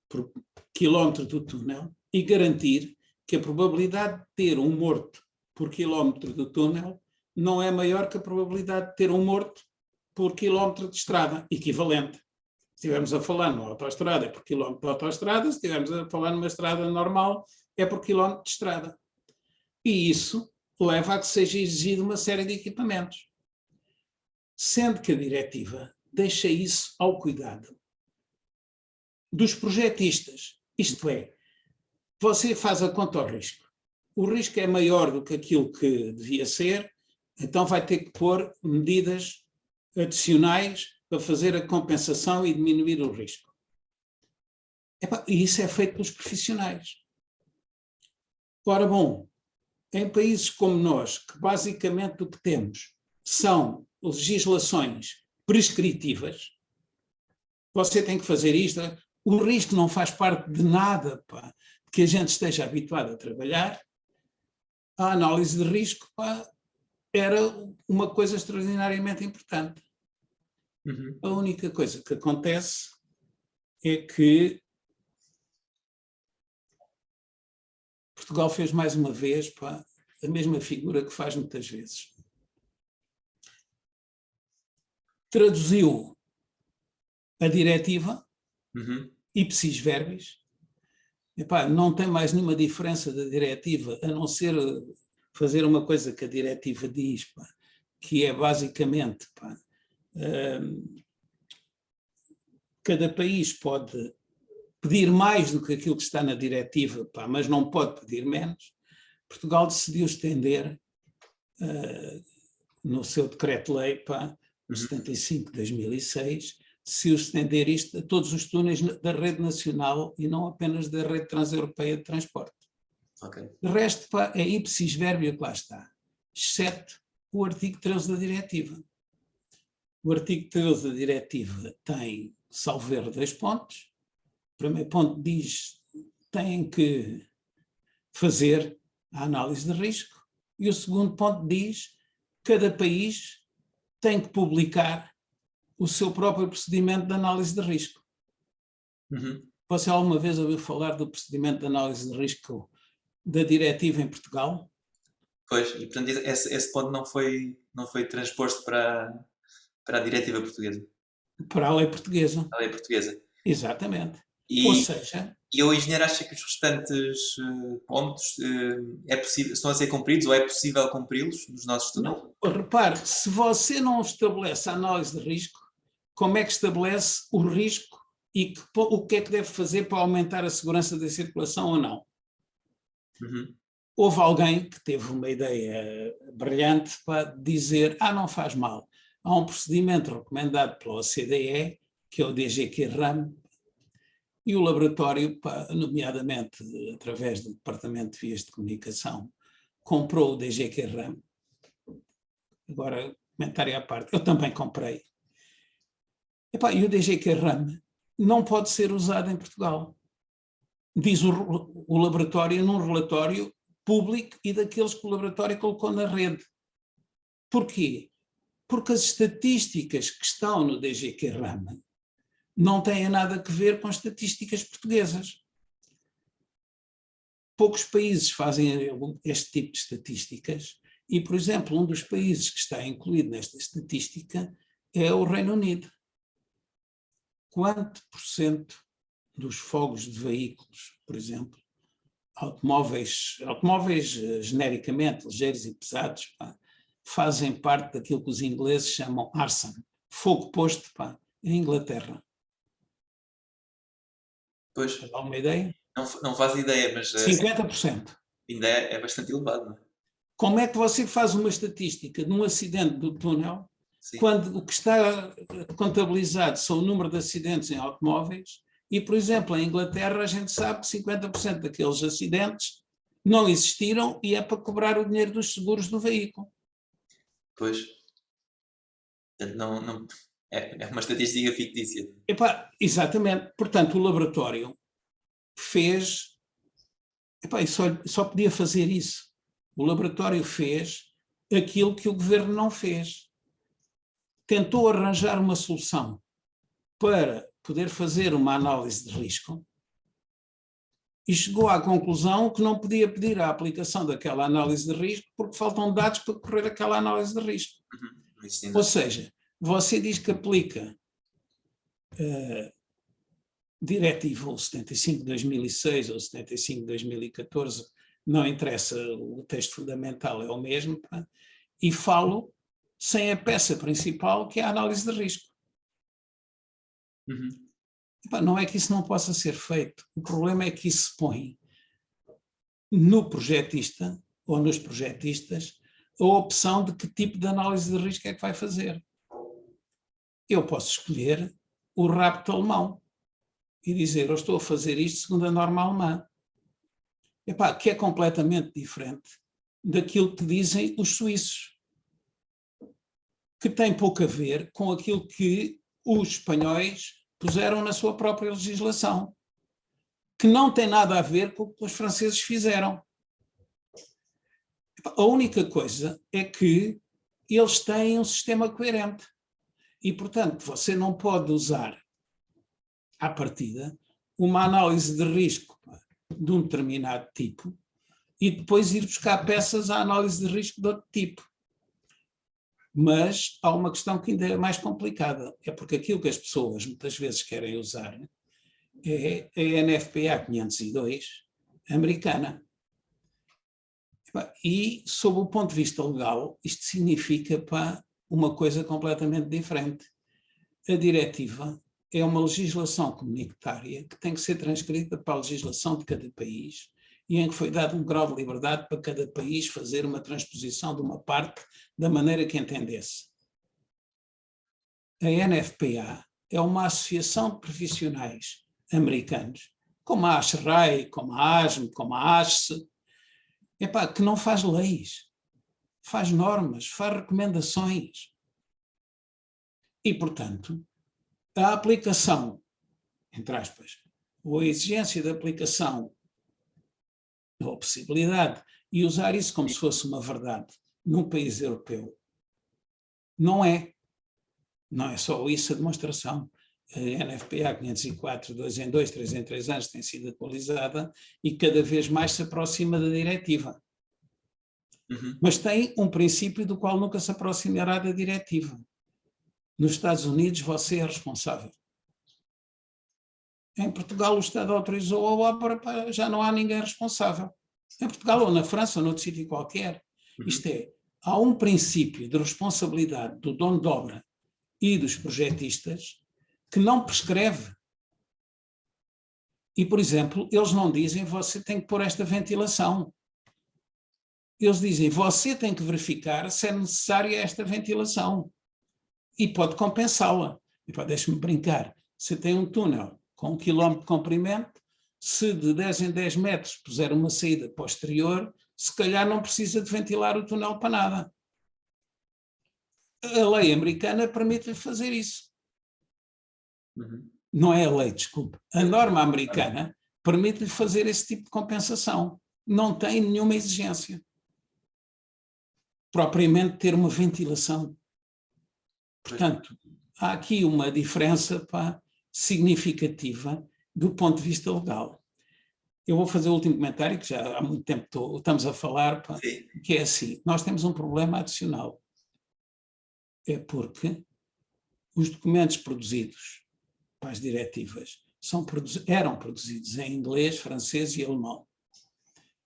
por quilómetro do túnel e garantir que a probabilidade de ter um morto por quilómetro do túnel não é maior que a probabilidade de ter um morto por quilómetro de estrada, equivalente. Se estivermos a falar numa autoestrada, é por quilómetro de autoestrada, se estivermos a falar numa estrada normal, é por quilómetro de estrada. E isso leva a que seja exigida uma série de equipamentos. Sendo que a diretiva deixa isso ao cuidado dos projetistas. Isto é, você faz a conta ao risco. O risco é maior do que aquilo que devia ser, então vai ter que pôr medidas adicionais para fazer a compensação e diminuir o risco. E isso é feito pelos profissionais. Ora bom, em países como nós, que basicamente o que temos são legislações prescritivas, você tem que fazer isto, o risco não faz parte de nada, pá, que a gente esteja habituado a trabalhar, a análise de risco, pá, era uma coisa extraordinariamente importante. A única coisa que acontece é que Portugal fez mais uma vez, pá, a mesma figura que faz muitas vezes. Traduziu a diretiva, ipsis verbis, não tem mais nenhuma diferença da diretiva, a não ser fazer uma coisa que a diretiva diz, pá, que é basicamente, pá, cada país pode pedir mais do que aquilo que está na diretiva, pá, mas não pode pedir menos. Portugal decidiu estender no seu decreto-lei, o 75 de 2006, decidiu estender isto a todos os túneis da rede nacional e não apenas da rede transeuropeia de transporte. Okay. De resto, pá, é ipsis verbis que lá está, exceto o artigo 13 da diretiva. O artigo 13 da diretiva tem, salvo erro, 2 pontos. O primeiro ponto diz que têm que fazer a análise de risco e o segundo ponto diz que cada país tem que publicar o seu próprio procedimento de análise de risco. Você alguma vez ouviu falar do procedimento de análise de risco da diretiva em Portugal? Pois, e portanto esse ponto não foi transposto para a diretiva portuguesa. Para a lei portuguesa. A lei portuguesa. Exatamente. Ou seja... E o engenheiro acha que os restantes pontos estão a ser cumpridos ou é possível cumpri-los nos nossos estudos? Não, repare, se você não estabelece a análise de risco, como é que estabelece o risco e o que é que deve fazer para aumentar a segurança da circulação ou não. Houve alguém que teve uma ideia brilhante para dizer, não faz mal. Há um procedimento recomendado pela OCDE, que é o DGQ-RAM, e o laboratório, nomeadamente através do Departamento de Vias de Comunicação, comprou o DGQ-RAM. Agora, comentário à parte, eu também comprei. E o DGQ-RAM não pode ser usado em Portugal. Diz o laboratório num relatório público e daqueles que o laboratório colocou na rede. Porquê? Porque as estatísticas que estão no DGQ-RAM não têm nada a ver com as estatísticas portuguesas. Poucos países fazem este tipo de estatísticas e, por exemplo, um dos países que está incluído nesta estatística é o Reino Unido. Quanto por cento dos fogos de veículos, por exemplo, automóveis genericamente, ligeiros e pesados, fazem parte daquilo que os ingleses chamam arson, fogo posto em Inglaterra? Pois, Dá uma ideia? não faz ideia, mas 50%. ainda é bastante elevado, não é? Como é que você faz uma estatística de um acidente do túnel, Sim. quando o que está contabilizado são o número de acidentes em automóveis e, por exemplo, em Inglaterra a gente sabe que 50% daqueles acidentes não existiram e é para cobrar o dinheiro dos seguros do veículo. Pois. Portanto, é uma estatística fictícia. Exatamente. Portanto, o laboratório fez... só podia fazer isso. O laboratório fez aquilo que o governo não fez. Tentou arranjar uma solução para poder fazer uma análise de risco e chegou à conclusão que não podia pedir a aplicação daquela análise de risco porque faltam dados para correr aquela análise de risco. Ou seja, você diz que aplica diretiva 75 de 2006 ou 75 de 2014, não interessa, o texto fundamental é o mesmo, e falo sem a peça principal, que é a análise de risco. Não é que isso não possa ser feito, o problema é que isso se põe no projetista ou nos projetistas a opção de que tipo de análise de risco é que vai fazer. Eu posso escolher o rapto alemão e dizer, eu estou a fazer isto segundo a norma alemã, que é completamente diferente daquilo que dizem os suíços, que tem pouco a ver com aquilo que os espanhóis puseram na sua própria legislação, que não tem nada a ver com o que os franceses fizeram. A única coisa é que eles têm um sistema coerente e, portanto, você não pode usar à partida uma análise de risco de um determinado tipo e depois ir buscar peças à análise de risco de outro tipo. Mas há uma questão que ainda é mais complicada, é porque aquilo que as pessoas muitas vezes querem usar é a NFPA 502 americana. E, sob o ponto de vista legal, isto significa uma coisa completamente diferente. A diretiva é uma legislação comunitária que tem que ser transcrita para a legislação de cada país e em que foi dado um grau de liberdade para cada país fazer uma transposição de uma parte da maneira que entendesse. A NFPA é uma associação de profissionais americanos, como a ASHRAE, como a ASME, como a ASHE, que não faz leis, faz normas, faz recomendações. E, portanto, a aplicação, entre aspas, ou a exigência de aplicação, ou a possibilidade, e usar isso como se fosse uma verdade num país europeu, não é. Não é só isso a demonstração. A NFPA 504, 2 em 2, 3 em 3 anos, tem sido atualizada e cada vez mais se aproxima da diretiva. Mas tem um princípio do qual nunca se aproximará da diretiva. Nos Estados Unidos, você é responsável. Em Portugal, o Estado autorizou a obra, já não há ninguém responsável. Em Portugal, ou na França, ou noutro sítio qualquer. Isto é, há um princípio de responsabilidade do dono de obra e dos projetistas que não prescreve. E, por exemplo, eles não dizem você tem que pôr esta ventilação. Eles dizem você tem que verificar se é necessária esta ventilação e pode compensá-la. E deixe-me brincar, você tem um túnel com 1 km de comprimento, se de 10 em 10 metros puser uma saída posterior, se calhar não precisa de ventilar o túnel para nada. A lei americana permite-lhe fazer isso. Não é a lei, desculpe. A norma americana permite-lhe fazer esse tipo de compensação. Não tem nenhuma exigência. Propriamente ter uma ventilação. Portanto, há aqui uma diferença significativa do ponto de vista legal. Eu vou fazer o último comentário, que já há muito tempo estamos a falar, que é assim, nós temos um problema adicional. É porque os documentos produzidos para as diretivas eram produzidos em inglês, francês e alemão.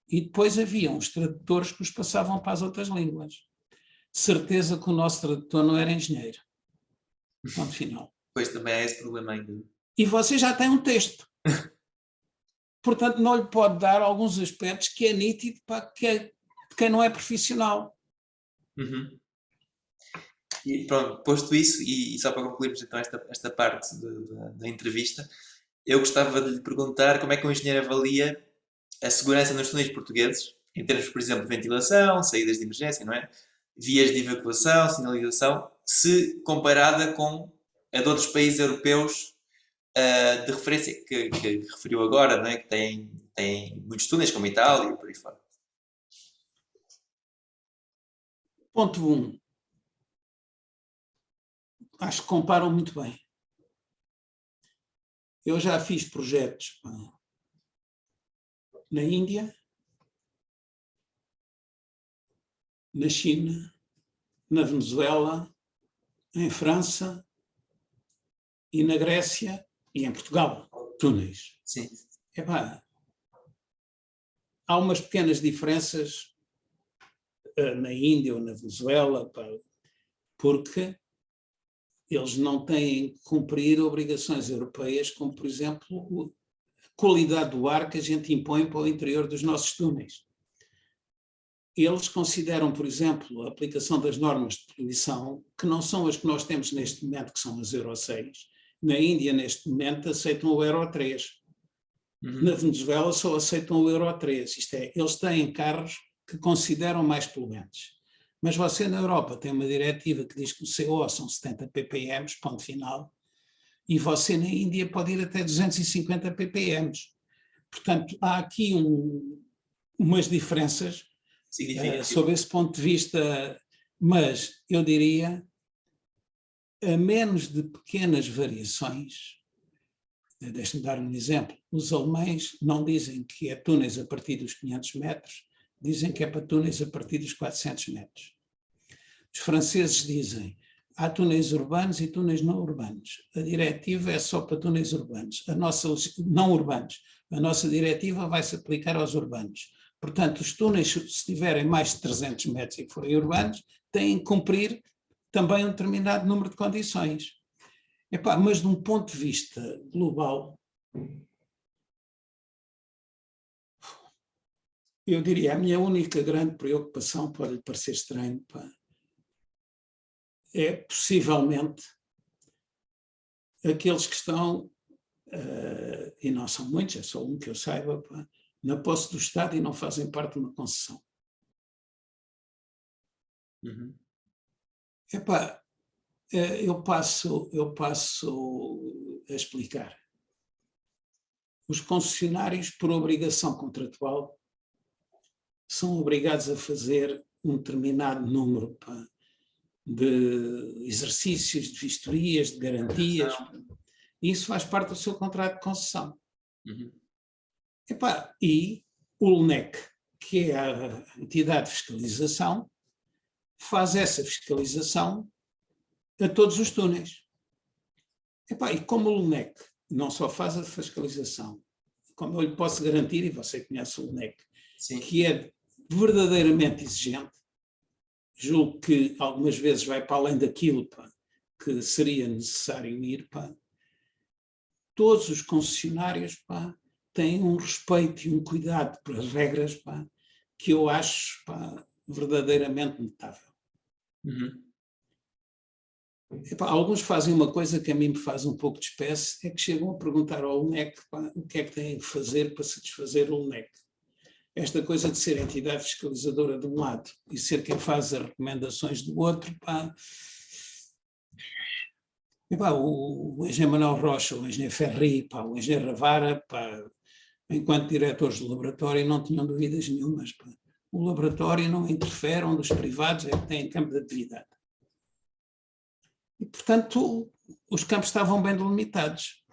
E depois havia uns tradutores que os passavam para as outras línguas. De certeza que o nosso tradutor não era engenheiro. Ponto final. Pois também há esse problema ainda. E você já tem um texto. Portanto, não lhe pode dar alguns aspectos que é nítido para quem não é profissional. E pronto, posto isso, e só para concluirmos então esta parte da entrevista, eu gostava de lhe perguntar como é que um engenheiro avalia a segurança nos túneis portugueses, em termos, por exemplo, de ventilação, saídas de emergência, não é? Vias de evacuação, sinalização, se comparada com a de outros países europeus de referência que referiu agora, não é? Que têm muitos túneis, como a Itália e por aí fora. Ponto 1. Acho que comparam muito bem. Eu já fiz projetos na Índia, na China, na Venezuela, em França e na Grécia e em Portugal, túneis. Sim. Há umas pequenas diferenças na Índia ou na Venezuela, porque eles não têm que cumprir obrigações europeias, como, por exemplo, a qualidade do ar que a gente impõe para o interior dos nossos túneis. Eles consideram, por exemplo, a aplicação das normas de poluição, que não são as que nós temos neste momento, que são as Euro 6. Na Índia, neste momento, aceitam o Euro 3. Na Venezuela só aceitam o Euro 3. Isto é, eles têm carros que consideram mais poluentes. Mas você na Europa tem uma diretiva que diz que o CO são 70 ppm, ponto final, e você na Índia pode ir até 250 ppm. Portanto, há aqui umas diferenças sob esse ponto de vista, mas eu diria, a menos de pequenas variações, deixe-me dar um exemplo, os alemães não dizem que é túneis a partir dos 500 metros, dizem que é para túneis a partir dos 400 metros. Os franceses dizem há túneis urbanos e túneis não urbanos. A diretiva é só para túneis urbanos, não urbanos. A nossa diretiva vai se aplicar aos urbanos. Portanto, os túneis, se tiverem mais de 300 metros e forem urbanos, têm que cumprir também um determinado número de condições. Mas de um ponto de vista global, eu diria, a minha única grande preocupação, pode lhe parecer estranho, é possivelmente aqueles que estão, e não são muitos, é só um que eu saiba, na posse do Estado e não fazem parte de uma concessão. Eu passo a explicar. Os concessionários, por obrigação contratual, são obrigados a fazer um determinado número de exercícios, de vistorias, de garantias. E isso faz parte do seu contrato de concessão. E o LNEC, que é a entidade de fiscalização, faz essa fiscalização a todos os túneis. E como o LNEC não só faz a fiscalização, como eu lhe posso garantir, e você conhece o LNEC, sim, que é verdadeiramente exigente, julgo que algumas vezes vai para além daquilo que seria necessário ir, pá, todos os concessionários, pá, têm um respeito e um cuidado pelas regras, pá, que eu acho, pá, verdadeiramente notável. Uhum. Epá, alguns fazem uma coisa que a mim me faz um pouco de espécie, é que chegam a perguntar ao LNEC, pá, o que é que têm de fazer para satisfazer o LNEC. Esta coisa de ser entidade fiscalizadora de um lado e ser quem faz as recomendações do outro, pá. Epá, o engenheiro Manuel Rocha, o engenheiro Ferri, pá, o engenheiro Ravara, pá, enquanto diretores do laboratório, não tinham dúvidas nenhumas. Pá. O laboratório não interfere, onde os privados é que têm campo de atividade. E, portanto, os campos estavam bem delimitados.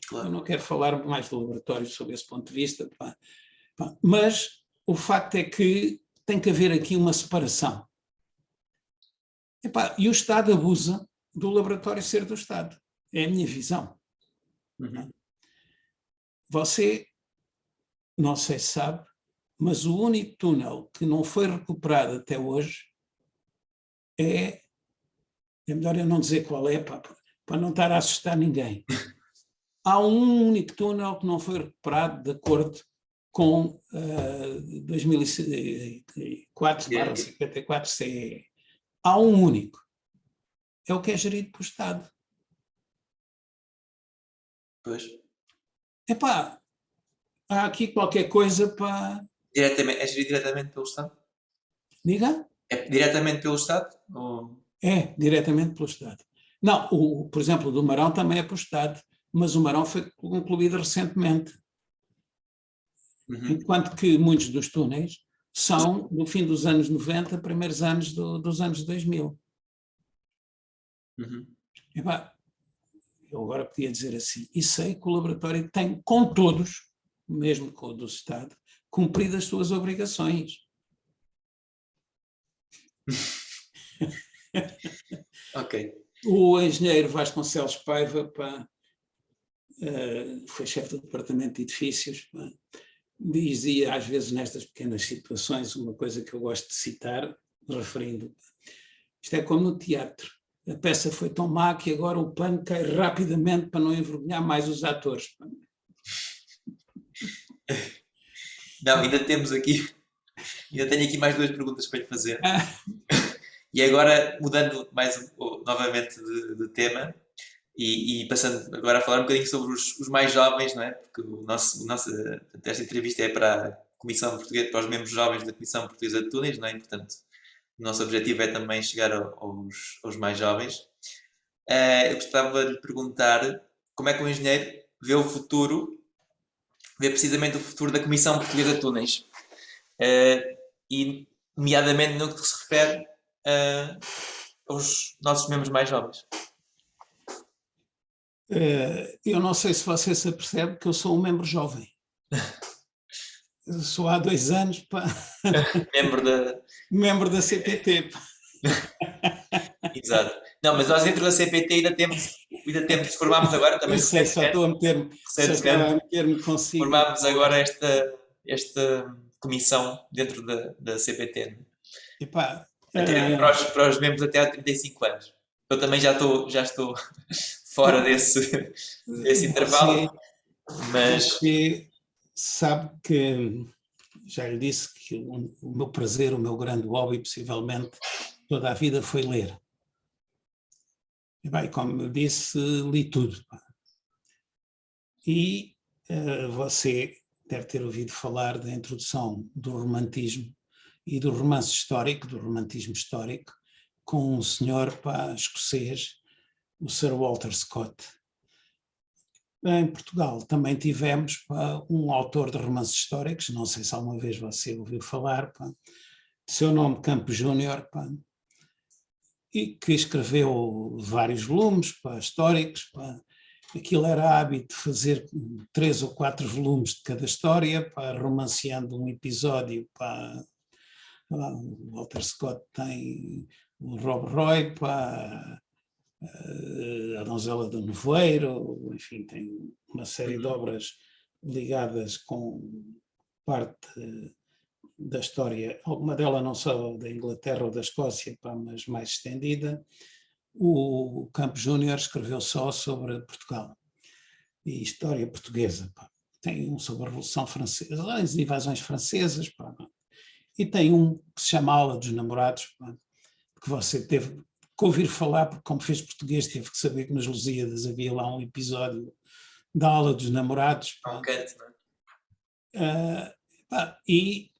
Claro. Eu não quero falar mais do laboratório sob esse ponto de vista, pá. Mas o facto é que tem que haver aqui uma separação. E o Estado abusa do laboratório ser do Estado. É a minha visão. Uhum. Você, não sei se sabe, mas o único túnel que não foi recuperado até hoje é melhor eu não dizer qual é, para não estar a assustar ninguém. Há um único túnel que não foi recuperado de acordo com 2004/54 CE. Há um único. É o que é gerido pelo Estado. Pois. Epá, há aqui qualquer coisa para... É gerido diretamente pelo Estado? Diga? É diretamente pelo Estado? Ou... É, diretamente pelo Estado. Não, por exemplo, o do Marão também é pelo Estado, mas o Marão foi concluído recentemente. Uhum. Enquanto que muitos dos túneis são do fim dos anos 90, primeiros anos dos anos 2000. Uhum. Epá, eu agora podia dizer assim, e sei que o laboratório tem, com todos, mesmo com o do Estado, cumprido as suas obrigações. Ok. O engenheiro Vasconcelos Paiva, foi chefe do departamento de edifícios, dizia às vezes nestas pequenas situações uma coisa que eu gosto de citar, referindo, isto é como no teatro, a peça foi tão má que agora o pano cai rapidamente para não envergonhar mais os atores. Não, ainda tenho aqui mais duas perguntas para lhe fazer. Ah, E agora, mudando novamente de tema e passando agora a falar um bocadinho sobre os mais jovens, não é? Porque esta entrevista é para a Comissão Portuguesa, para os membros jovens da Comissão Portuguesa de Túneis, não é? E, portanto, o nosso objetivo é também chegar aos mais jovens. Eu gostava de lhe perguntar como é que o engenheiro vê o futuro, vê precisamente o futuro da Comissão Portuguesa de Túneis. E, nomeadamente, no que se refere aos nossos membros mais jovens. eu não sei se você se apercebe que eu sou um membro jovem. Eu sou há 2 anos membro da CPT. Exato. Não, mas nós dentro da CPT ainda formámos agora também Eu sei, só estava a meter-me consigo. Formámos agora esta comissão dentro da CPT. Epá, Até para os membros até há 35 anos. Eu também já estou fora desse intervalo, mas... Você sabe que já lhe disse que o meu prazer, o meu grande hobby, possivelmente, toda a vida foi ler. E bem, como eu disse, li tudo. E você deve ter ouvido falar da introdução do romantismo e do romance histórico, do romantismo histórico, com um senhor escocês, o Sir Walter Scott. Em Portugal também tivemos um autor de romances históricos, não sei se alguma vez você ouviu falar, seu nome Campos Júnior, e que escreveu vários volumes históricos. Aquilo era hábito de fazer 3 ou 4 volumes de cada história, romanceando um episódio. O Walter Scott tem o Rob Roy, a Donzela do Nevoeiro, enfim, tem uma série de obras ligadas com parte da história, alguma delas não só da Inglaterra ou da Escócia, mas mais estendida. O Campos Júnior escreveu só sobre Portugal e história portuguesa. Pá. Tem um sobre a Revolução Francesa, as invasões francesas, pá. E tem um que se chama Aula dos Namorados, pá, que você teve que ouvir falar, porque como fez português teve que saber que nas Lusíadas havia lá um episódio da Aula dos Namorados. Pá. Um canto, não é? E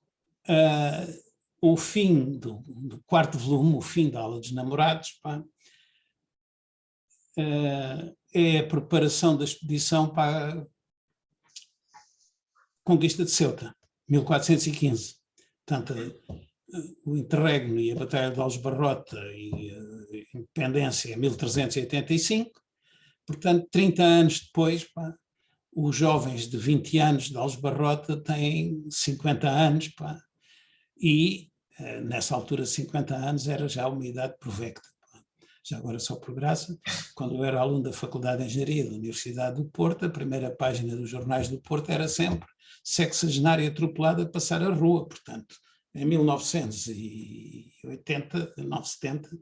o fim do quarto volume, o fim da Aula dos Namorados, pá, é a preparação da expedição para a conquista de Ceuta, 1415. Portanto, o interregno e a Batalha de Aljubarrota e a independência em 1385. Portanto, 30 anos depois, pá, os jovens de 20 anos de Aljubarrota têm 50 anos, pá, e nessa altura 50 anos era já uma idade provecta. Já agora só por graça, quando eu era aluno da Faculdade de Engenharia da Universidade do Porto, a primeira página dos jornais do Porto era sempre sexagenária atropelada a passar a rua. Portanto, em 1980, 1970,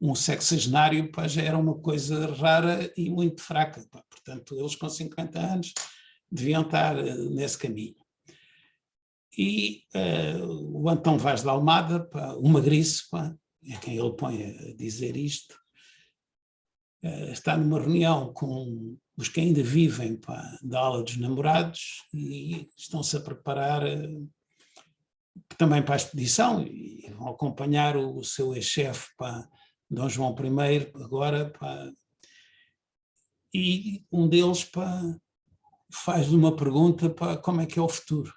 um sexagenário, pá, já era uma coisa rara e muito fraca. Pá. Portanto, eles com 50 anos deviam estar nesse caminho. E o Antão Vaz de Almada, pá, o Magriço, pá, é quem ele põe a dizer isto, está numa reunião com os que ainda vivem, pá, da Aula dos Namorados e estão-se a preparar também para a expedição e vão acompanhar o seu ex-chefe, Dom João I, agora, pá, e um deles, pá, faz-lhe uma pergunta, pá, como é que é o futuro?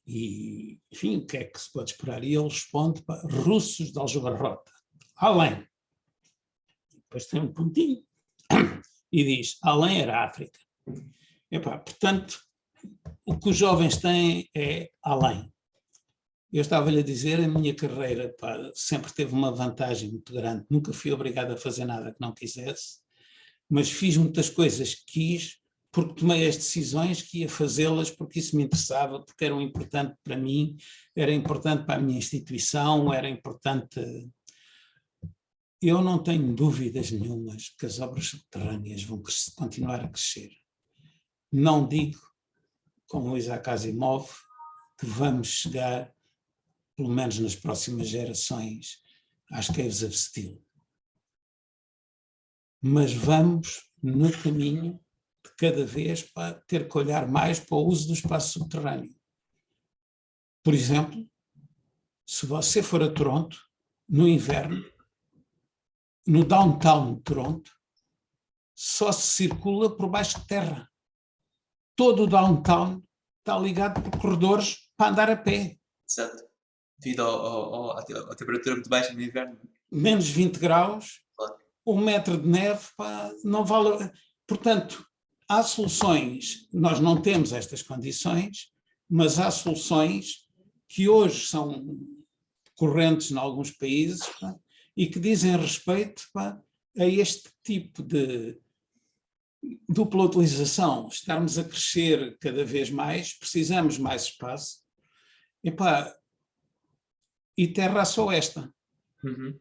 E, enfim, o que é que se pode esperar? E ele responde, pá, russos de Aljubarrota, além. Depois tem um pontinho e diz, além era África. Epá, portanto, o que os jovens têm é além. Eu estava-lhe a dizer, a minha carreira, pá, sempre teve uma vantagem muito grande. Nunca fui obrigado a fazer nada que não quisesse, mas fiz muitas coisas que quis porque tomei as decisões que ia fazê-las porque isso me interessava, porque eram importantes para mim, era importante para a minha instituição, era importante. Eu não tenho dúvidas nenhumas que as obras subterrâneas vão continuar a crescer. Não digo, como o Isaac Asimov, que vamos chegar, pelo menos nas próximas gerações, às Caves of Steel. Mas vamos no caminho de cada vez para ter que olhar mais para o uso do espaço subterrâneo. Por exemplo, se você for a Toronto, no inverno, no downtown de Toronto, só se circula por baixo de terra. Todo o downtown está ligado por corredores para andar a pé. Certo. Devido à temperatura muito baixa no inverno. Menos 20 graus, Claro. 1 metro de neve, pá, não vale. Portanto, há soluções, nós não temos estas condições, mas há soluções que hoje são correntes em alguns países, pá, e que dizem respeito, pá, a este tipo de dupla utilização. Estarmos a crescer cada vez mais, precisamos mais espaço, e terra há só esta. Uhum.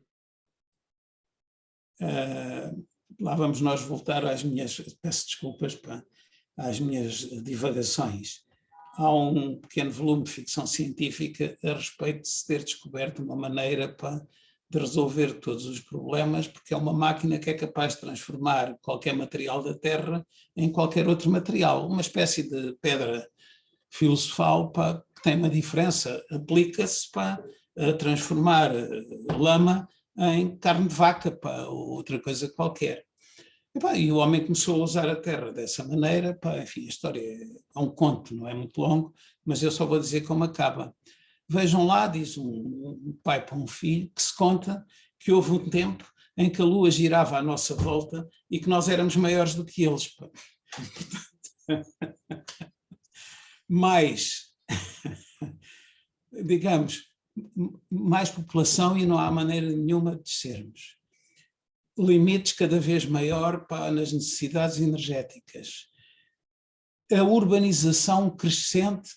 Lá vamos nós voltar às minhas, peço desculpas, às minhas divagações. Há um pequeno volume de ficção científica a respeito de se ter descoberto uma maneira de resolver todos os problemas, porque é uma máquina que é capaz de transformar qualquer material da Terra em qualquer outro material, uma espécie de pedra filosofal, que tem uma diferença, aplica-se a transformar lama em carne de vaca, ou outra coisa qualquer. E o homem começou a usar a terra dessa maneira, enfim, a história é um conto, não é muito longo, mas eu só vou dizer como acaba. Vejam lá, diz um pai para um filho, que se conta que houve um tempo em que a Lua girava à nossa volta e que nós éramos maiores do que eles. Mais, digamos, mais população e não há maneira nenhuma de descermos. Limites cada vez maior nas necessidades energéticas. A urbanização crescente,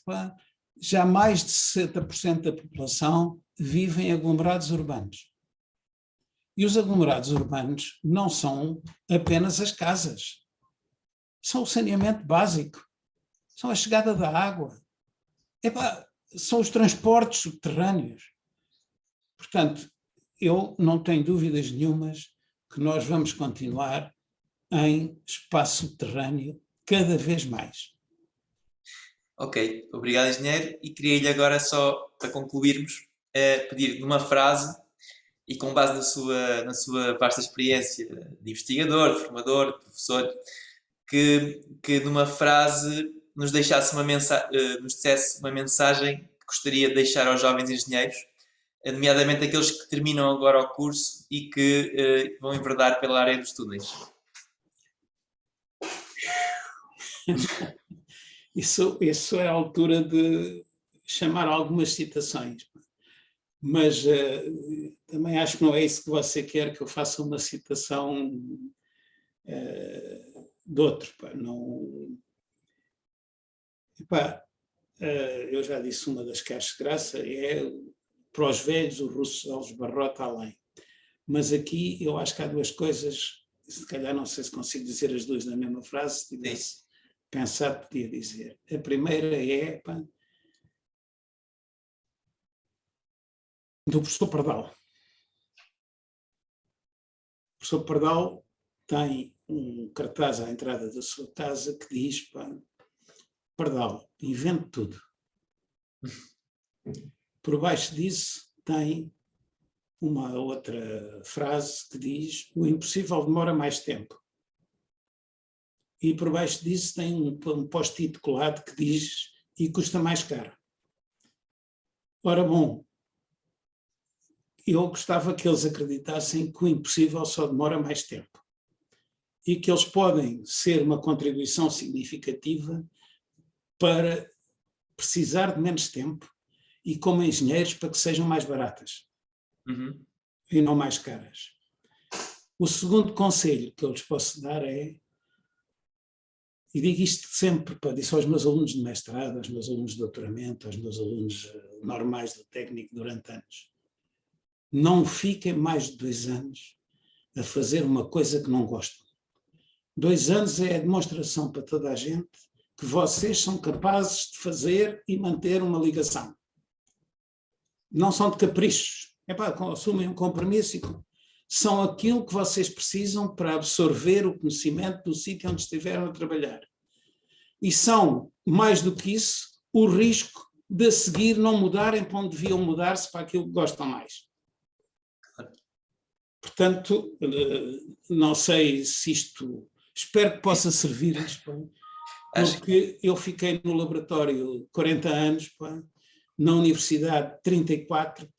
já mais de 60% da população vive em aglomerados urbanos. E os aglomerados urbanos não são apenas as casas, são o saneamento básico, são a chegada da água, são os transportes subterrâneos. Portanto, eu não tenho dúvidas nenhumas que nós vamos continuar em espaço subterrâneo cada vez mais. Ok, obrigado, engenheiro. E queria-lhe agora só, para concluirmos, pedir uma frase e com base na sua vasta experiência de investigador, de formador, de professor, que numa frase nos deixasse nos dissesse uma mensagem que gostaria de deixar aos jovens engenheiros, nomeadamente aqueles que terminam agora o curso e que vão enverdar pela área dos túneis. Isso é a altura de chamar algumas citações, mas também acho que não é isso que você quer, que eu faça uma citação de outro. Não... eu já disse uma das que acho graça, é para os velhos o russo aos barrota além. Mas aqui eu acho que há duas coisas, se calhar não sei se consigo dizer as duas na mesma frase, se tivesse pensado podia dizer. A primeira é do professor Pardal. O professor Pardal tem um cartaz à entrada da sua casa que diz: Pardal, invente tudo. Por baixo disso tem uma outra frase que diz: o impossível demora mais tempo. E por baixo disso tem um post-it colado que diz: e custa mais caro. Ora bom, eu gostava que eles acreditassem que o impossível só demora mais tempo e que eles podem ser uma contribuição significativa para precisar de menos tempo e como engenheiros para que sejam mais baratas e não mais caras. O segundo conselho que eu lhes posso dar é, e digo isto sempre, disse aos meus alunos de mestrado, aos meus alunos de doutoramento, aos meus alunos normais do técnico durante anos, não fiquem mais de 2 anos a fazer uma coisa que não gostam. 2 anos é a demonstração para toda a gente que vocês são capazes de fazer e manter uma ligação. Não são de caprichos. Assumem um compromisso e são aquilo que vocês precisam para absorver o conhecimento do sítio onde estiveram a trabalhar. E são, mais do que isso, o risco de a seguir não mudarem para onde deviam mudar-se para aquilo que gostam mais. Portanto, não sei se isto... Espero que possa servir-lhes, porque eu fiquei no laboratório 40 anos, na universidade 34,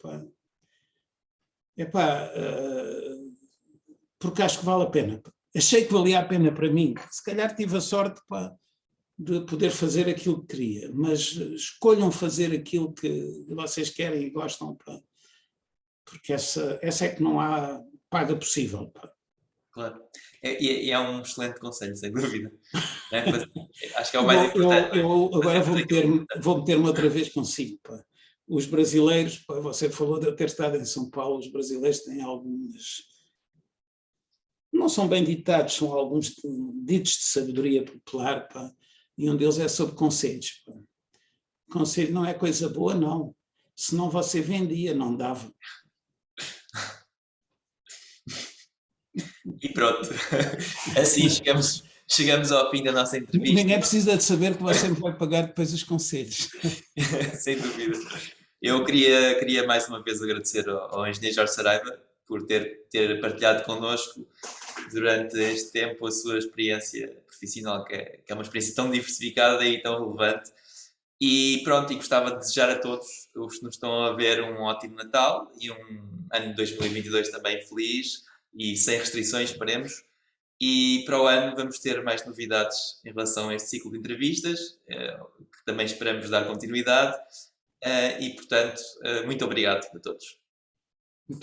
porque acho que vale a pena. Achei que valia a pena para mim. Se calhar tive a sorte de poder fazer aquilo que queria, mas escolham fazer aquilo que vocês querem e gostam, porque essa é que não há paga possível. Claro. É um excelente conselho, sem dúvida. Acho que é o mais importante. Eu agora vou meter-me outra vez consigo. Os brasileiros, você falou de eu ter estado em São Paulo, os brasileiros têm algumas... Não são bem ditados, são alguns ditos de sabedoria popular, e um deles é sobre conselhos. Conselho não é coisa boa, não. Senão você vendia, não dava. E pronto, assim chegamos ao fim da nossa entrevista. Ninguém precisa de saber que você me vai pagar depois os conselhos. Sem dúvida. Eu queria mais uma vez agradecer ao engenheiro Jorge Saraiva por ter partilhado connosco durante este tempo a sua experiência profissional, que é uma experiência tão diversificada e tão relevante. E pronto, e gostava de desejar a todos os que nos estão a ver um ótimo Natal e um ano de 2022 também feliz e sem restrições, esperemos. E para o ano vamos ter mais novidades em relação a este ciclo de entrevistas, que também esperamos dar continuidade. E, portanto, muito obrigado a todos.